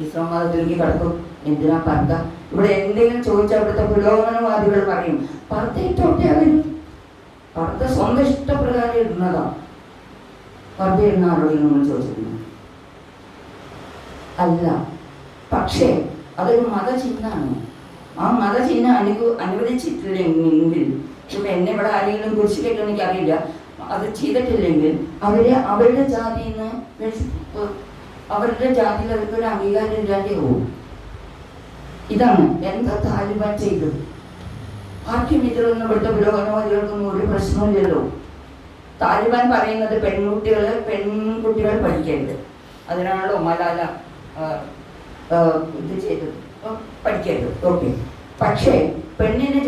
ഇസ്ലാം മതത്തിലേക്ക് കടക്കും. എന്തിനാ പർദ്ദ? ഇവിടെ എന്തെങ്കിലും ചോദിച്ചാൽ അവിടുത്തെ പുരോഗമനവാദികൾ പറയും പർദ്ദ ഇട്ടോട്ടെ. അവർ പർദ്ദ സ്വന്തം ഇഷ്ടപ്രകാരം ഇടുന്നതാ. പർദ്ദ ഇടുന്ന ആരോടെങ്കിലും നമ്മൾ ചോദിച്ചിരുന്നു? അല്ല. പക്ഷേ അതൊരു മതചിഹ്നമാണ്. ആ മതചിഹ്നം അനുവദിച്ചിട്ടില്ലെങ്കിൽ, ഇപ്പം എന്നെ ഇവിടെ ആരെങ്കിലും കുറിച്ചിട്ടൊക്കെ എനിക്കറിയില്ല, അത് ചെയ്തിട്ടില്ലെങ്കിൽ അവരുടെ ജാതിയിൽ നിന്ന് അവരുടെ ജാതിയിൽ അവർക്കൊരു അംഗീകാരം ഇല്ലാതെ പോകും. ഇതാണ് എന്താ താലിബാൻ ചെയ്തത്. ആർക്കും ഇതിലൊന്നും ഇവിടുത്തെ പുരോഗമനവാദികൾക്കൊന്നും ഒരു പ്രശ്നമില്ലല്ലോ. താലിബാൻ പറയുന്നത് പെൺകുട്ടികൾ പഠിക്കരുത്, അതിനാണല്ലോ മലാല ഇത് ചെയ്തത്, പഠിക്കരുത്. ഓക്കെ. പക്ഷേ പെണ്ണിന്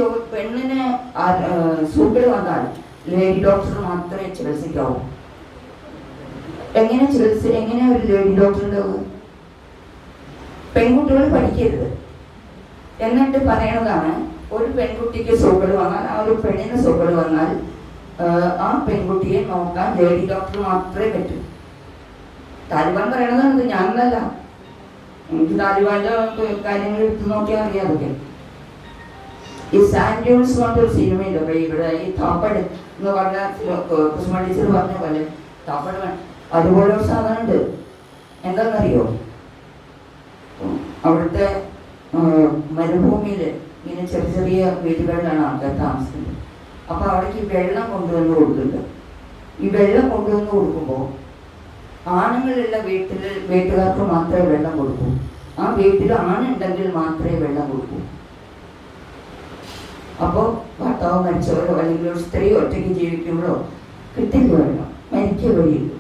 സൂക്കേട് വന്നാൽ ലേഡി ഡോക്ടർ മാത്രമേ ചികിത്സിക്കാവൂ. എങ്ങനെ ഒരു ലേഡി ഡോക്ടർ ഉണ്ടാവും? പെൺകുട്ടികൾ പഠിക്കരുത് എന്നിട്ട് പറയണതാണ്, ഒരു പെൺകുട്ടിക്ക് സൂക്കേട് വന്നാൽ, ആ ഒരു പെണ്ണിന് സൂക്കേട് വന്നാൽ ആ പെൺകുട്ടിയെ നോക്കാൻ ലേഡി ഡോക്ടർ മാത്രമേ പറ്റൂ. താലിബാൻ പറയണതാണ്, ഞാനല്ല. എനിക്ക് താലിബാന്റെ കാര്യങ്ങൾ എടുത്തു നോക്കിയാൽ അറിയാതൊക്കെ. ഈ സാൻഡ്യൂൺസ് പറഞ്ഞൊരു സിനിമയിലൊക്കെ ഇവിടെ ഈ താപ്പട് എന്ന് പറഞ്ഞ കുസുമ ടീച്ചർ പറഞ്ഞ പോലെ താപ്പട് അതുപോലെ ഒരു സാധനം ഉണ്ട്. എന്താണെന്നറിയോ? അവിടുത്തെ മരുഭൂമിയിൽ ഇങ്ങനെ ചെറിയ ചെറിയ വീടുകളിലാണ് ആൾക്കാർ താമസിക്കുന്നത്. അപ്പോൾ അവിടേക്ക് വെള്ളം കൊണ്ടുവന്ന് കൊടുക്കുന്നുണ്ട്. ഈ വെള്ളം കൊണ്ടുവന്ന് കൊടുക്കുമ്പോൾ ആണുങ്ങളുള്ള വീട്ടുകാർക്ക് മാത്രമേ വെള്ളം കൊടുക്കൂ. ആ വീട്ടിൽ ആണുണ്ടെങ്കിൽ മാത്രമേ വെള്ളം കൊടുക്കൂ. അപ്പോൾ ഭർത്താവ് മരിച്ചവരോ അല്ലെങ്കിൽ ഒരു സ്ത്രീ ഒറ്റയ്ക്ക് ജീവിക്കുമ്പോഴോ കിട്ടില്ല വെള്ളം, മരിക്കുക വഴിയുള്ളൂ.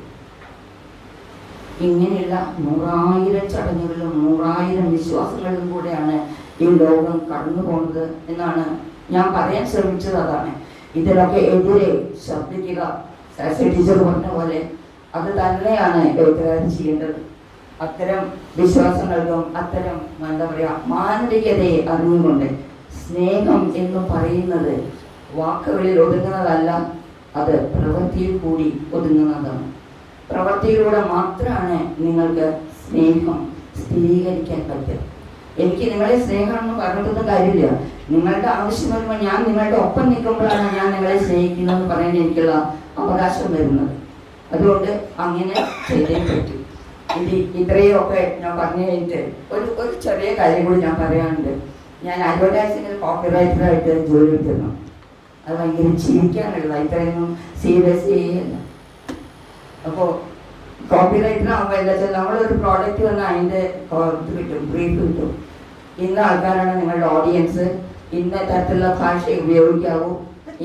ഇങ്ങനെയുള്ള 100,000 ചടങ്ങുകളിലും 100,000 വിശ്വാസങ്ങളിലും കൂടെയാണ് ഈ ലോകം കടന്നു പോകുന്നത് എന്നാണ് ഞാൻ പറയാൻ ശ്രമിച്ചത്. അതാണ് ഇതിലൊക്കെ എതിരെ ശബ്ദിക്കുക. ടീച്ചർ പറഞ്ഞ പോലെ അത് തന്നെയാണ് എഴുത്തുകാരൻ ചെയ്യേണ്ടത്. അത്തരം വിശ്വാസങ്ങൾക്കും അത്തരം എന്താ പറയുക മാനവികതയെ അറിഞ്ഞുകൊണ്ട് സ്നേഹം എന്ന് പറയുന്നത് വാക്കുകളിൽ ഒതുങ്ങുന്നതല്ല, അത് പ്രവൃത്തിയിൽ കൂടി ഒതുങ്ങുന്നതാണ്. പ്രവൃത്തിയിലൂടെ മാത്രമാണ് നിങ്ങൾക്ക് സ്നേഹം സ്ഥിരീകരിക്കാൻ പറ്റുക. എനിക്ക് നിങ്ങളെ സ്നേഹമാണെന്ന് പറഞ്ഞിട്ടൊന്നും കാര്യമില്ല. നിങ്ങളുടെ ആവശ്യം വരുമ്പോൾ ഞാൻ നിങ്ങളുടെ ഒപ്പം നിൽക്കുമ്പോഴാണ് ഞാൻ നിങ്ങളെ സ്നേഹിക്കുന്നതെന്ന് പറയാൻ എനിക്കുള്ള അവകാശം വരുന്നത്. അതുകൊണ്ട് അങ്ങനെ ചെയ്തേ പറ്റും. ഇത്രയൊക്കെ ഞാൻ പറഞ്ഞു കഴിഞ്ഞിട്ട് ഒരു ചെറിയ കാര്യം കൂടി ഞാൻ പറയാനുണ്ട്. ഞാൻ അഡ്വർടൈസിങ്ങിൽ കോപ്പിറൈറ്ററായിട്ട് ജോലി എടുത്തിരുന്നു. അത് ഭയങ്കര ചിരിക്കാനുള്ളത്, ഇത്രയൊന്നും സീരിയസ് ചെയ്യല്ല. അപ്പോൾ കോപ്പിറൈറ്ററാകുമ്പോൾ എന്താ വെച്ചാൽ നമ്മളൊരു പ്രോഡക്റ്റ് വന്നാൽ അതിൻ്റെ ഇത് കിട്ടും, ബ്രീഫ് കിട്ടും. ഇന്ന ആൾക്കാരാണ് നിങ്ങളുടെ ഓഡിയൻസ്, ഇന്ന തരത്തിലുള്ള ഭാഷ ഉപയോഗിക്കാവൂ,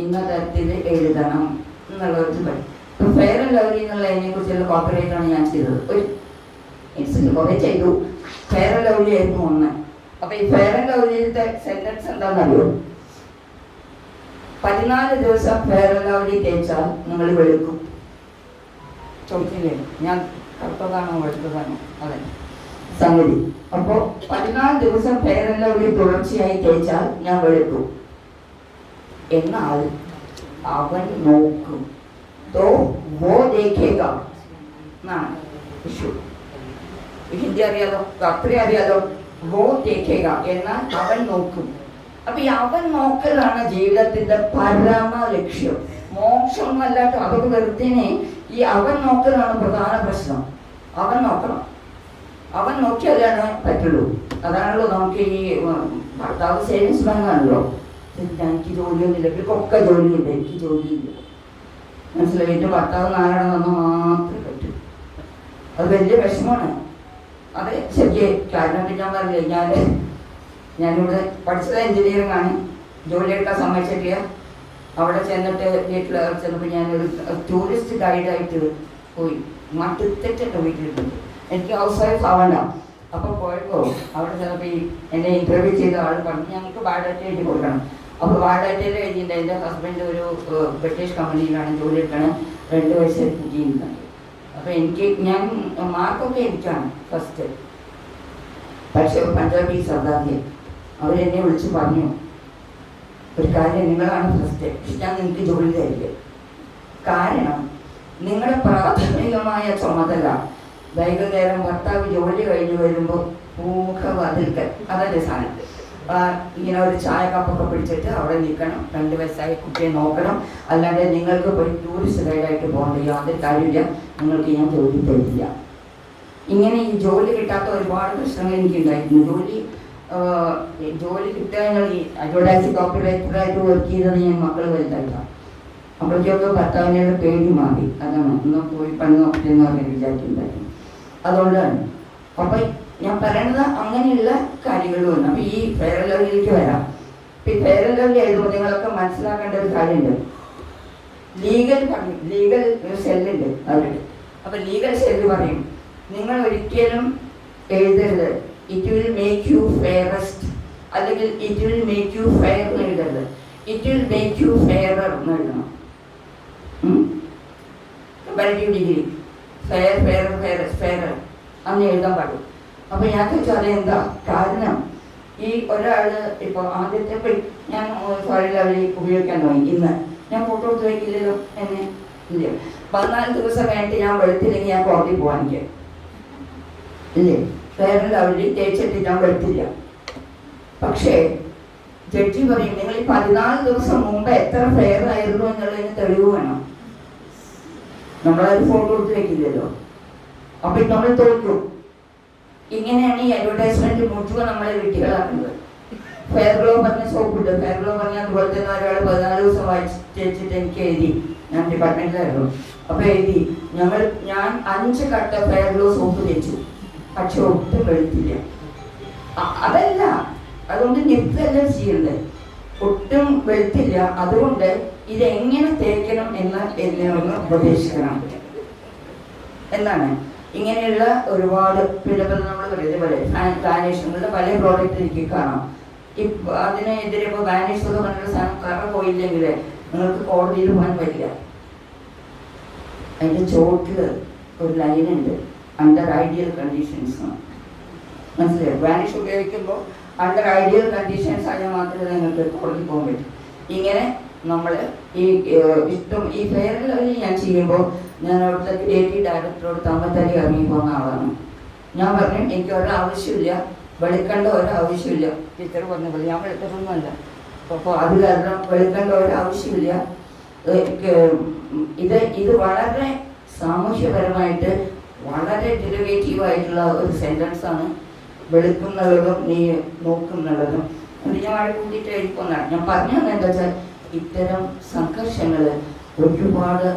ഇന്ന തരത്തിൽ എഴുതണം എന്നുള്ളത് പറയും. ഇപ്പം ഫെയർ ആൻഡ് ലവ്ലി എന്നുള്ളതിനെ കുറിച്ചുള്ള കോപ്പിറൈറ്റാണ് ഞാൻ ചെയ്തത്. ഒരു ഇൻസിഡൻറ്റ് കുറേ ചെയ്തു. ഫെയർ ആൻഡ് ലവ്ലി ആയിരുന്നു ഒന്ന്. അപ്പോൾ ഈ ഫെയർ ആൻഡ് ലവ്ലിയിലത്തെ സെൻറ്റൻസ് എന്താണെന്നറിയോ? 14 ദിവസം ഫെയർ ആൻഡ് ലവ്ലി തേച്ചാൽ നിങ്ങൾ വെളുക്കും. ചോദിക്കില്ലേ ഞാൻ കറുത്തതാണോ വെളുത്തതാണോ? അതെ സംഗതി. അപ്പോൾ 14 ദിവസം ഫെയർ ആൻഡ് ലവ്ലി തുടർച്ചയായി തേച്ചാൽ ഞാൻ വെളുക്കും. എന്നാൽ അവൻ നോക്കും. तो वो देखेगा എന്നാണ് വിഷു. ഹിന്ദി അറിയാലോ, അത്രയും അറിയാലോ. വോ ദേഖേഗ എന്നാൽ അവൻ നോക്കും. അപ്പൊ ഈ അവൻ നോക്കലാണ് ജീവിതത്തിന്റെ പരമ ലക്ഷ്യം. മോക്ഷമൊന്നും അല്ലാട്ടോ, അതൊക്കെ വെറുതെ. ഈ അവൻ നോക്കലാണ് പ്രധാന പ്രശ്നം. അവൻ നോക്കണം, അവൻ നോക്കിയാലാണ് പറ്റുള്ളൂ. അതാണല്ലോ നമുക്ക് ഈ ഭർത്താവ് സേവിങ്സ് ബാങ്ക് ആണല്ലോ. എനിക്ക് ജോലിയൊന്നുമില്ല, ഇവർക്കൊക്കെ ജോലിയുണ്ട്, എനിക്ക് ജോലിയില്ല. മനസ്സിലായി? എൻ്റെ ഭർത്താവ് നാരായണ വന്ന് മാത്രമേ പറ്റൂ. അത് വലിയ വിഷമമാണ്. അത് ശരിക്ക് കാരണം ഞാൻ പറഞ്ഞില്ല, ഞാനിവിടെ പഠിച്ചത് എഞ്ചിനീയറിംഗ് ആണ്. ജോലിയെടുക്കാൻ സമ്മതിച്ചിട്ടില്ല. അവിടെ ചെന്നിട്ട് വീട്ടിൽ ചെന്നപ്പോൾ ഞാനൊരു ടൂറിസ്റ്റ് ഗൈഡായിട്ട് പോയി. മട്ടുത്തെറ്റൊക്കെ വീട്ടിലിട്ടുണ്ട്. എനിക്ക് ഹൗസ് വൈഫ് ആവണ്ട. അപ്പോൾ പോയപ്പോൾ അവിടെ ചെന്നപ്പോൾ ഈ എന്നെ ഇൻ്റർവ്യൂ ചെയ്ത ആൾ പറഞ്ഞു ഞങ്ങൾക്ക് ബയോഡാറ്റ എഴുതി കൊടുക്കണം. അപ്പോൾ ബയോഡാറ്റയിൽ എഴുതിയിട്ട് എൻ്റെ ഹസ്ബൻഡ് ഒരു ബ്രിട്ടീഷ് കമ്പനിയിലാണ് ജോലി എടുക്കണം, 2 വയസ്സ് കുട്ടിയുണ്ട്. അപ്പോൾ ഞാൻ മാർക്കൊക്കെ എനിക്കാണ് ഫസ്റ്റ്. പക്ഷേ പഞ്ചാബി സർദാർജി അവരെന്നെ വിളിച്ച് പറഞ്ഞു, ഒരു കാര്യം, നിങ്ങളാണ് ഫസ്റ്റ്, ഞാൻ നിങ്ങൾക്ക് ജോലി തരില്ല. കാരണം നിങ്ങളുടെ പ്രാഥമികമായ ചുമതല വൈകുന്നേരം ഭർത്താവ് ജോലി കഴിഞ്ഞ് വരുമ്പോൾ പൂമുഖവാതിൽക്കൽ, അതല്ലേ സ്ഥാനത്ത് ഇങ്ങനെ ഒരു ചായ കപ്പൊക്കെ പിടിച്ചിട്ട് അവിടെ നിൽക്കണം. 2 വയസ്സായ കുട്ടിയെ നോക്കണം. അല്ലാണ്ട് നിങ്ങൾക്ക് പോയി ടൂറിസ്റ്റ് ഗൈഡായിട്ട് പോകേണ്ട യാതൊരു കാര്യമില്ല, നിങ്ങൾക്ക് ഞാൻ ജോലി തരില്ല. ഇങ്ങനെ ഈ ജോലി കിട്ടാത്ത ഒരുപാട് പ്രശ്നങ്ങൾ എനിക്കുണ്ടായിരുന്നു. ജോലി കിട്ടുക എന്നുള്ള ഈ അഡ്വർടൈസിംഗ് കോപ്പറേറ്ററായിട്ട് വർക്ക് ചെയ്തത് ഞാൻ മക്കൾ വലുതായിട്ടാണ്. അപ്പോഴേക്കൊക്കെ ഭർത്താവിനോട് പേടി മാറി. അതാണ് ഒന്ന് പോയി പണി നോക്കിയെന്ന് പറഞ്ഞ് വിചാരിക്കുന്നുണ്ടായിരുന്നു. അതുകൊണ്ടാണ്. അപ്പം ഞാൻ പറയണത് അങ്ങനെയുള്ള കാര്യങ്ങളുമാണ്. അപ്പം ഈ ഫെയർ ആൻഡ് ലവ്ലിയിലേക്ക് വരാം. ഇപ്പം ഈ ഫെയർ ആൻഡ് ലവ്ലി ആയതുകൊണ്ട് നിങ്ങളൊക്കെ മനസ്സിലാക്കേണ്ട ഒരു കാര്യമുണ്ട്. ലീഗൽ സെല്ലുണ്ട് അവരുടെ. അപ്പം ലീഗൽ സെല്ല് പറയും, നിങ്ങൾ ഒരിക്കലും എഴുതരുത് it will make you fairest, അല്ലെങ്കിൽ it will make you fair എന്ന് എഴുതരുത്, it will make you fairer എന്ന് എഴുതണം. Comparative degree fair fair fairest fairer അന്ന് എഴുതാൻ പാടും. അപ്പോൾ ഞാൻ ചോദിച്ചാൽ അതെന്താ കാരണം? ഈ ഒരാൾ ഇപ്പോൾ ആദ്യത്തെ ഞാൻ ഫെയർ ലവ്ലി ഉപയോഗിക്കാൻ തുടങ്ങി. ഇന്ന് ഞാൻ ഫോട്ടോ എടുത്ത് വയ്ക്കില്ലല്ലോ, എന്നെ ഇല്ല. 14 ദിവസം കഴിഞ്ഞിട്ട് ഞാൻ വെളുത്തില്ലെങ്കിൽ ഞാൻ കോടതി പോകാൻ എനിക്ക് ഇല്ലേ. ഫെയർ ആൻഡ് ലവ്ലി തേച്ചിട്ട് ഞാൻ വെളുത്തില്ല. പക്ഷേ ജഡ്ജി പറയും, നിങ്ങൾ ഈ 14 ദിവസം മുമ്പ് എത്ര ഫെയർ ആയിരുന്നു എന്നുള്ളതിന് തെളിവ് വേണം. നമ്മളത് ഫോട്ടോ എടുത്ത് വെക്കില്ലല്ലോ. അപ്പൊ നമ്മൾ തോൽക്കും. ഇങ്ങനെയാണ് ഈ അഡ്വർടൈസ്മെന്റ് മുഴുവൻ നമ്മളെ വീട്ടുകളാക്കുന്നത്. ഫെയർ ഗ്ലോ പറഞ്ഞ സോപ്പുണ്ട്. ഫെയർ ഗ്ലോ പറഞ്ഞാൽ അതുപോലെ തന്നെ ഒരാൾ 14 ദിവസം വായിച്ചിട്ട് എനിക്ക് എഴുതി. ഞാൻ ഡിപ്പാർട്ട്മെന്റിലായിരുന്നു. അപ്പൊ എഴുതി, ഞാൻ 5 കട്ട ഫെയർ ഗ്ലോ സോപ്പ് തേച്ചു, പക്ഷെ ഒട്ടും വെളുത്തില്ല. അതല്ല, അതുകൊണ്ട് നിർത്തല്ല ചെയ്യുന്നത്, ഒട്ടും വെളുത്തില്ല. അതുകൊണ്ട് ഇതെങ്ങനെ തേക്കണം എന്ന് എന്നെ ഒന്ന് ഉപദേശിക്കണം എന്നാണ്. ഇങ്ങനെയുള്ള ഒരുപാട് പിന്നെ നമ്മൾ പറയുന്നത് പോലെ വാനേഷങ്ങളുടെ പല പ്രോഡക്റ്റ് എനിക്ക് കാണാം. അതിനെതിരെ ഇപ്പോൾ വാനേഷ് എന്ന് പറഞ്ഞൊരു സാധനം കറ പോയില്ലെങ്കിൽ നിങ്ങൾക്ക് കോടതിയിൽ പോകാൻ പറ്റില്ല. അതിൻ്റെ ചോട്ടിൽ ഒരു ലൈനുണ്ട്, അണ്ടർ ഐഡിയൽ കണ്ടീഷൻസ്. മനസ്സിലായോ? വാനിഷ് ഉപയോഗിക്കുമ്പോൾ അണ്ടർ ഐഡിയൽ കണ്ടീഷൻസ് ആയാൽ മാത്രമേ നിങ്ങൾക്ക് കോടതി പോകാൻ പറ്റും. ഇങ്ങനെ നമ്മൾ ഈ ഫെയർ ആൻഡ് ലവ്ലി ഞാൻ ചെയ്യുമ്പോൾ ഞാൻ അവിടുത്തെ ക്രിയേറ്റീവ് ഡയറക്ടറോട് തമ്മത്തലി ഇറങ്ങി പോകുന്ന ആളാണ്. ഞാൻ പറഞ്ഞു, എനിക്ക് ഒരാവശ്യമില്ല, വെളുക്കേണ്ട ഒരാവശ്യമില്ല. ടീച്ചർ പറഞ്ഞ പോലെ ഞാൻ വെളുത്തിട്ടൊന്നുമല്ല. അപ്പോൾ അത് കാരണം വെളുക്കേണ്ട ഒരാവശ്യമില്ല. ഇത് വളരെ സാമൂഹ്യപരമായിട്ട് വളരെ ഡെറിവേറ്റീവായിട്ടുള്ള ഒരു സെൻറ്റൻസ് ആണ്. വെളുക്കുന്നുള്ളതും നീ നോക്കുന്നുള്ളതും ഞാൻ അവിടെ കൂട്ടിയിട്ട് എഴുതിപ്പോന്നാണ്. ഞാൻ പറഞ്ഞു തന്നെ എന്താ വെച്ചാൽ ഇത്തരം സംഘർഷങ്ങൾ ഒരുപാട്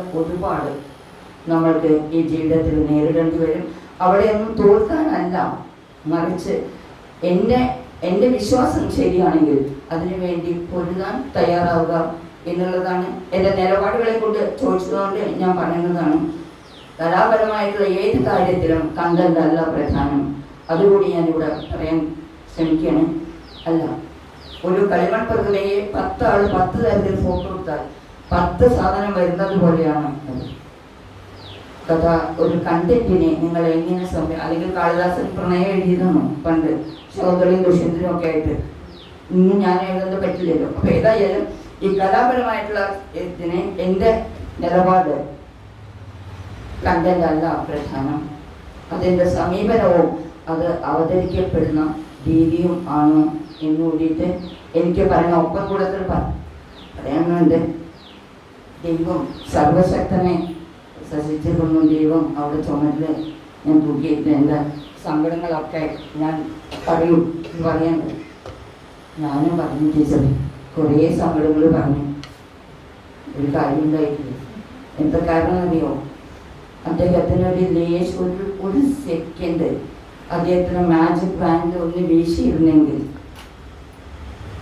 നമ്മൾക്ക് ഈ ജീവിതത്തിൽ നേരിടേണ്ടി വരും. അവിടെയൊന്നും തോൽക്കാനല്ല, മറിച്ച് എൻ്റെ വിശ്വാസം ശരിയാണെങ്കിൽ അതിനു വേണ്ടി പൊരുതാൻ തയ്യാറാവുക എന്നുള്ളതാണ്. എൻ്റെ നിലപാടുകളെ കൊണ്ട് ചോദിച്ചതുകൊണ്ട് ഞാൻ പറയുന്നതാണ്. കലാപരമായിട്ടുള്ള ഏത് കാര്യത്തിലും കണ്ടന്റ് അല്ല പ്രധാനം. അതുകൂടി ഞാനിവിടെ പറയാൻ ശ്രമിക്കുകയാണ്. അല്ല, ഒരു കളിമൺ പ്രതിമയെ 10 ആൾ 10 തരത്തിൽ ഫോട്ടോ എടുത്താൽ 10 സാധനം വരുന്നത് പോലെയാണ് കഥ. ഒരു കണ്ടന്റിനെ നിങ്ങൾ എങ്ങനെ അല്ലെങ്കിൽ കാളിദാസൻ പ്രണയം എഴുതിയതാണോ പണ്ട്, ശൗന്തളിയും ദുഷ്യന്തനും ഒക്കെ ആയിട്ട്. ഇന്നും ഞാൻ എഴുതുന്നത് പറ്റില്ലല്ലോ. അപ്പൊ ഏതായാലും ഈ കലാപരമായിട്ടുള്ള ഇതിന് എൻ്റെ നിലപാട് കണ്ടന്റ് അല്ല പ്രധാനം, അതിൻ്റെ സമീപനവും അത് അവതരിക്കപ്പെടുന്ന രീതിയും ആണ് എന്ന് കൂടിയിട്ട് എനിക്ക് പറയണം. ഒപ്പം കൂടത്തിൽ പറയാനുണ്ട്. ദൈവം സർവശക്തനെ സൃഷ്ടിച്ചിരുന്നു. ദൈവം അവിടെ ചുമരിൽ ഞാൻ തൂക്കിയിട്ട് എൻ്റെ സങ്കടങ്ങളൊക്കെ ഞാൻ പറയാനുണ്ട്. ഞാനും പറഞ്ഞു ടീച്ചറെ, കുറേ സങ്കടങ്ങൾ പറഞ്ഞു. ഒരു കാര്യം ഉണ്ടായിട്ടില്ല. എന്താ കാരണം അറിയോ? അദ്ദേഹത്തിന് ഒരു സെക്കൻഡ് അദ്ദേഹത്തിന് മാജിക് ബാൻഡ് ഒന്ന് വീശിയിരുന്നെങ്കിൽ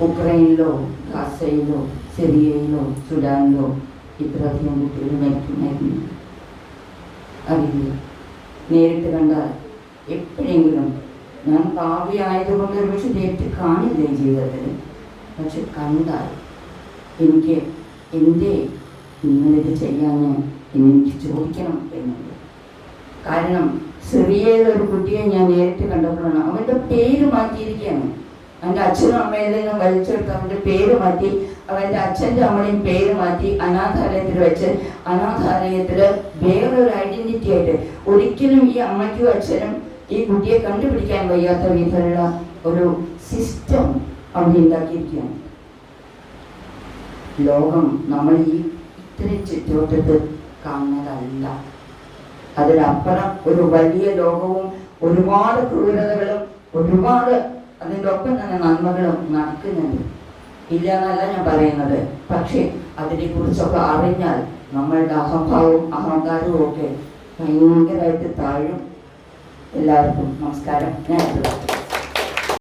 ഉക്രൈനിലോ ഗാസയിലോ സിറിയയിലോ സുഡാനിലോ ഇത്രയധികം കുട്ടികൾ മരിക്കുമായിരുന്നു. അറിയില്ല. നേരിട്ട് കണ്ടാൽ എപ്പോഴെങ്കിലും ഞാൻ പാപിയായതുകൊണ്ട് ഒരു പക്ഷെ നേരിട്ട് കാണില്ലേ ജീവിതത്തിൽ, പക്ഷെ കണ്ടാൽ എനിക്ക് എന്തേ നിങ്ങളിത് ചെയ്യാൻ എനിക്ക് ചോദിക്കണം എന്നുണ്ട്. കാരണം സിറിയയിലെ ഒരു കുട്ടിയെ ഞാൻ നേരിട്ട് കണ്ടപ്പോഴാണ് അവൻ്റെ പേര് മാറ്റിയിരിക്കുകയാണ്. അവൻ്റെ അച്ഛനും അമ്മയിൽ നിന്നും വലിച്ചെടുത്ത് അവൻ്റെ പേര് മാറ്റി, അവൻ്റെ അച്ഛൻ്റെ അമ്മയും പേര് മാറ്റി അനാഥാലയത്തിൽ വെച്ച് അനാഥാലയത്തിൽ വേറൊരു ഐഡൻറ്റിറ്റി ആയിട്ട് ഒരിക്കലും ഈ അമ്മയ്ക്കും അച്ഛനും ഈ കുട്ടിയെ കണ്ടുപിടിക്കാൻ വയ്യാത്ത വിധമുള്ള ഒരു സിസ്റ്റം അവിടെ ഉണ്ടാക്കിയിരിക്കുകയാണ്. ലോകം നമ്മൾ ഈ ഇത്രയും ചുറ്റുവട്ടത്ത് കാണുന്നതല്ല. അതിനപ്പുറം ഒരു വലിയ ലോകവും ഒരുപാട് ക്രൂരതകളും ഒരുപാട് അതിൻ്റെ ഒപ്പം തന്നെ നന്മകളും നടക്കുന്നുണ്ട്. ഇല്ല എന്നല്ല ഞാൻ പറയുന്നത്. പക്ഷേ അതിനെക്കുറിച്ചൊക്കെ അറിഞ്ഞാൽ നമ്മളുടെ അഹംഭാവവും അഹങ്കാരവും ഒക്കെ ഭയങ്കരമായിട്ട് താഴും. എല്ലാവർക്കും നമസ്കാരം. ഞാൻ